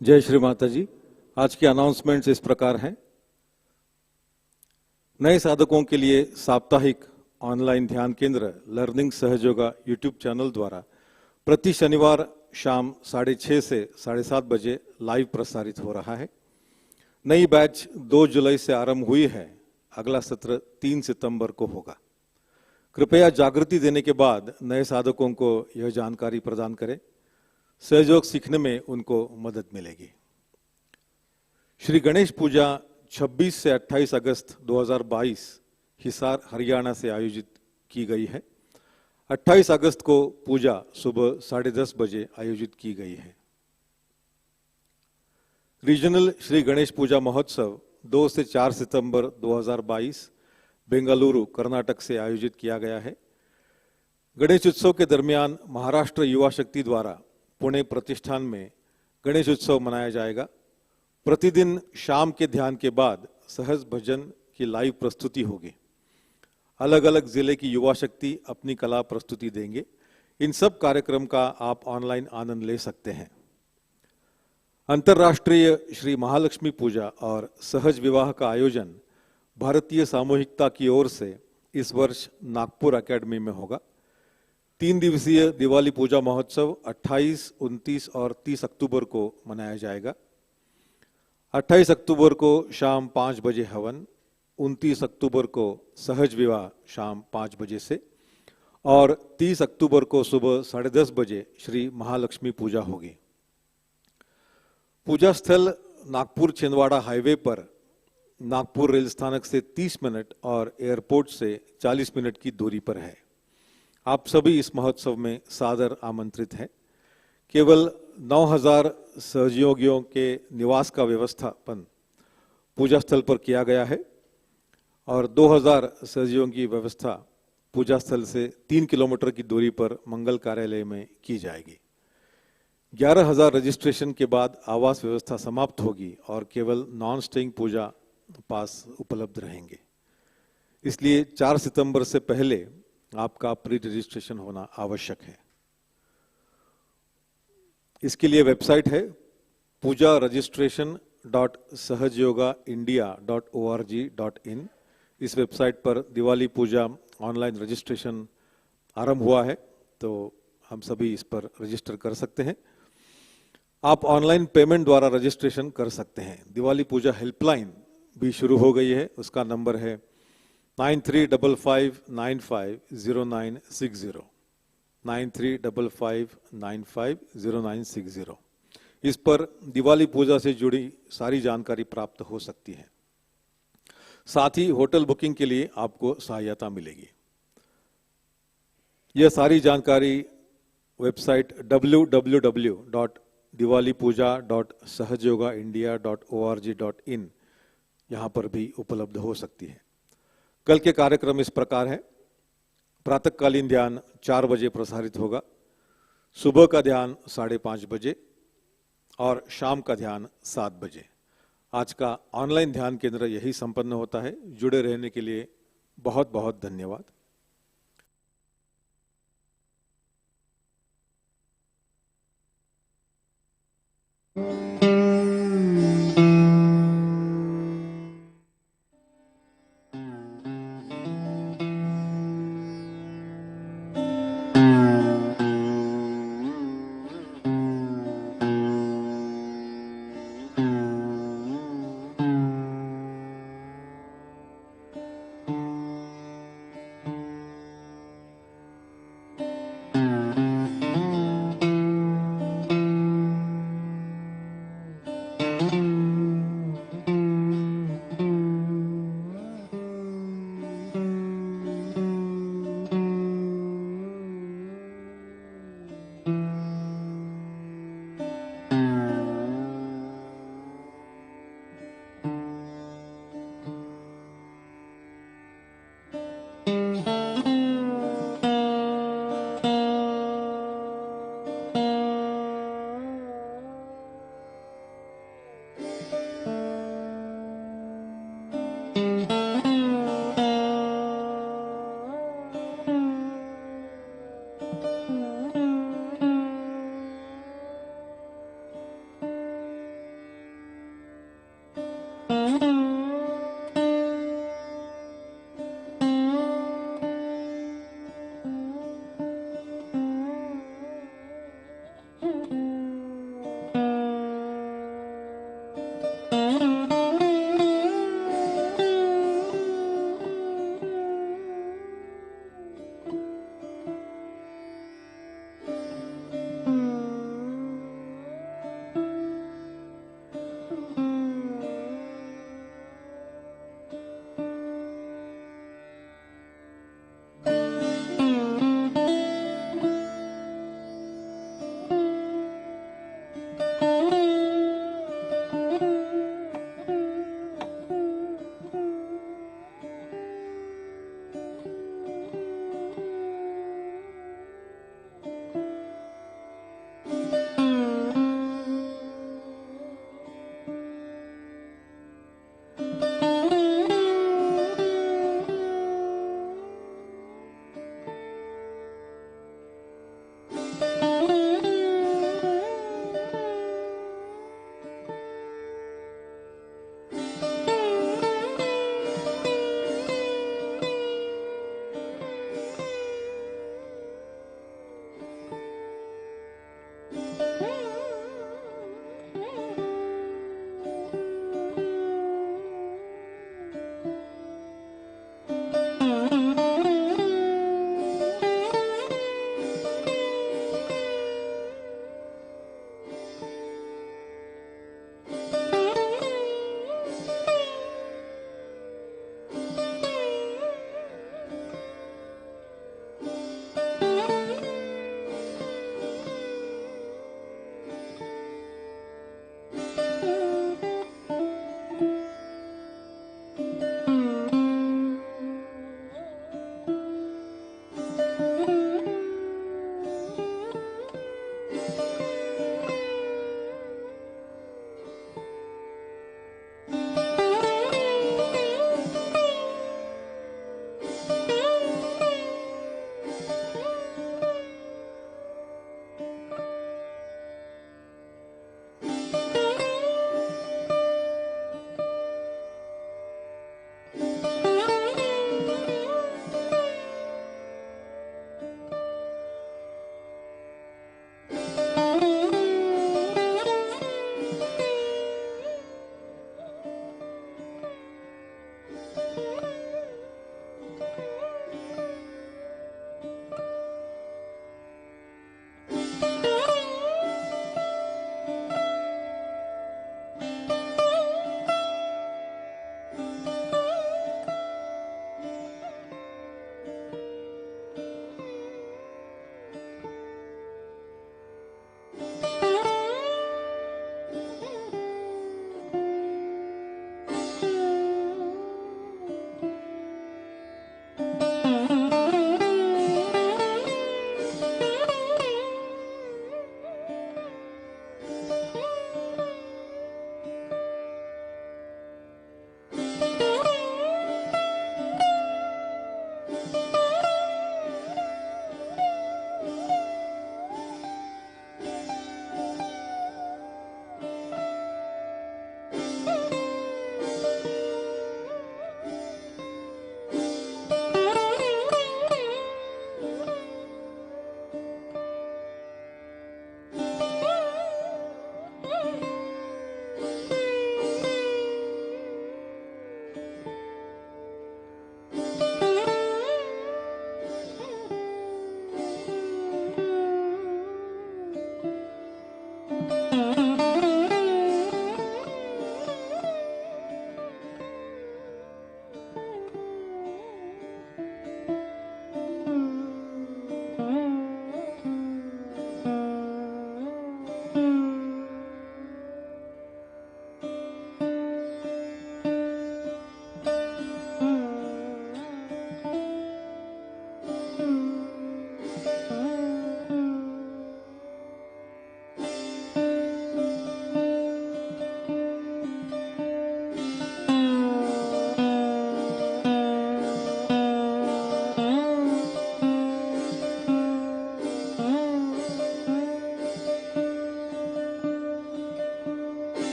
[SPEAKER 1] जय श्री माता जी। आज की अनाउंसमेंट्स इस प्रकार हैं। नए साधकों के लिए साप्ताहिक ऑनलाइन ध्यान केंद्र लर्निंग सहयोगा यूट्यूब चैनल द्वारा प्रति शनिवार शाम 6:30 से 7:30 बजे लाइव प्रसारित हो रहा है। नई बैच 2 जुलाई से आरंभ हुई है। अगला सत्र 3 सितंबर को होगा। कृपया जागृति देने के बाद नए साधकों को यह जानकारी प्रदान करें। सहयोग सीखने में उनको मदद मिलेगी। श्री गणेश पूजा 26 से 28 अगस्त 2022 हिसार हरियाणा से आयोजित की गई है। 28 अगस्त को पूजा सुबह 10:30 बजे आयोजित की गई है। रीजनल श्री गणेश पूजा महोत्सव 2 से 4 सितंबर 2022 बेंगलुरु कर्नाटक से आयोजित किया गया है। गणेश उत्सव के दरमियान महाराष्ट्र युवा शक्ति द्वारा पुणे प्रतिष्ठान में गणेश उत्सव मनाया जाएगा। प्रतिदिन शाम के ध्यान के बाद सहज भजन की लाइव प्रस्तुति होगी। अलग अलग जिले की युवा शक्ति अपनी कला प्रस्तुति देंगे। इन सब कार्यक्रम का आप ऑनलाइन आनंद ले सकते हैं। अंतर्राष्ट्रीय श्री महालक्ष्मी पूजा और सहज विवाह का आयोजन भारतीय सामूहिकता की ओर से इस वर्ष नागपुर एकेडमी में होगा। 3 दिवसीय दिवाली पूजा महोत्सव 28, 29 और 30 अक्टूबर को मनाया जाएगा। 28 अक्टूबर को शाम 5 बजे हवन, 29 अक्टूबर को सहज विवाह शाम 5 बजे से और 30 अक्टूबर को सुबह 10:30 बजे श्री महालक्ष्मी पूजा होगी। पूजा स्थल नागपुर छिंदवाड़ा हाईवे पर नागपुर रेल स्थानक से 30 मिनट और एयरपोर्ट से 40 मिनट की दूरी पर है। आप सभी इस महोत्सव में सादर आमंत्रित हैं। केवल 9000 सहयोगियों के निवास का व्यवस्थापन पूजा स्थल पर किया गया है और 2000 सहयोगियों की व्यवस्था पूजा स्थल से 3 किलोमीटर की दूरी पर मंगल कार्यालय में की जाएगी। 11,000 रजिस्ट्रेशन के बाद आवास व्यवस्था समाप्त होगी और केवल नॉन स्टेइंग पूजा पास उपलब्ध रहेंगे। इसलिए 4 सितंबर से पहले आपका प्री रजिस्ट्रेशन होना आवश्यक है। इसके लिए वेबसाइट है पूजा रजिस्ट्रेशन .सहजयोgaindia.org.in। इस वेबसाइट पर दिवाली पूजा ऑनलाइन रजिस्ट्रेशन आरंभ हुआ है, तो हम सभी इस पर रजिस्टर कर सकते हैं। आप ऑनलाइन पेमेंट द्वारा रजिस्ट्रेशन कर सकते हैं। दिवाली पूजा हेल्पलाइन भी शुरू हो गई है, उसका नंबर है 9355950960 9355950960। इस पर दिवाली पूजा से जुड़ी सारी जानकारी प्राप्त हो सकती है। साथ ही होटल बुकिंग के लिए आपको सहायता मिलेगी। यह सारी जानकारी वेबसाइट www.diwalipuja.सहजयोgaindia.org.in यहाँ पर भी उपलब्ध हो सकती है। कल के कार्यक्रम इस प्रकार है। प्रातःकालीन ध्यान 4 बजे प्रसारित होगा, सुबह का ध्यान 5:30 बजे और शाम का ध्यान 7 बजे। आज का ऑनलाइन ध्यान केंद्र यही संपन्न होता है। जुड़े रहने के लिए बहुत बहुत धन्यवाद।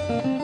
[SPEAKER 2] Thank you.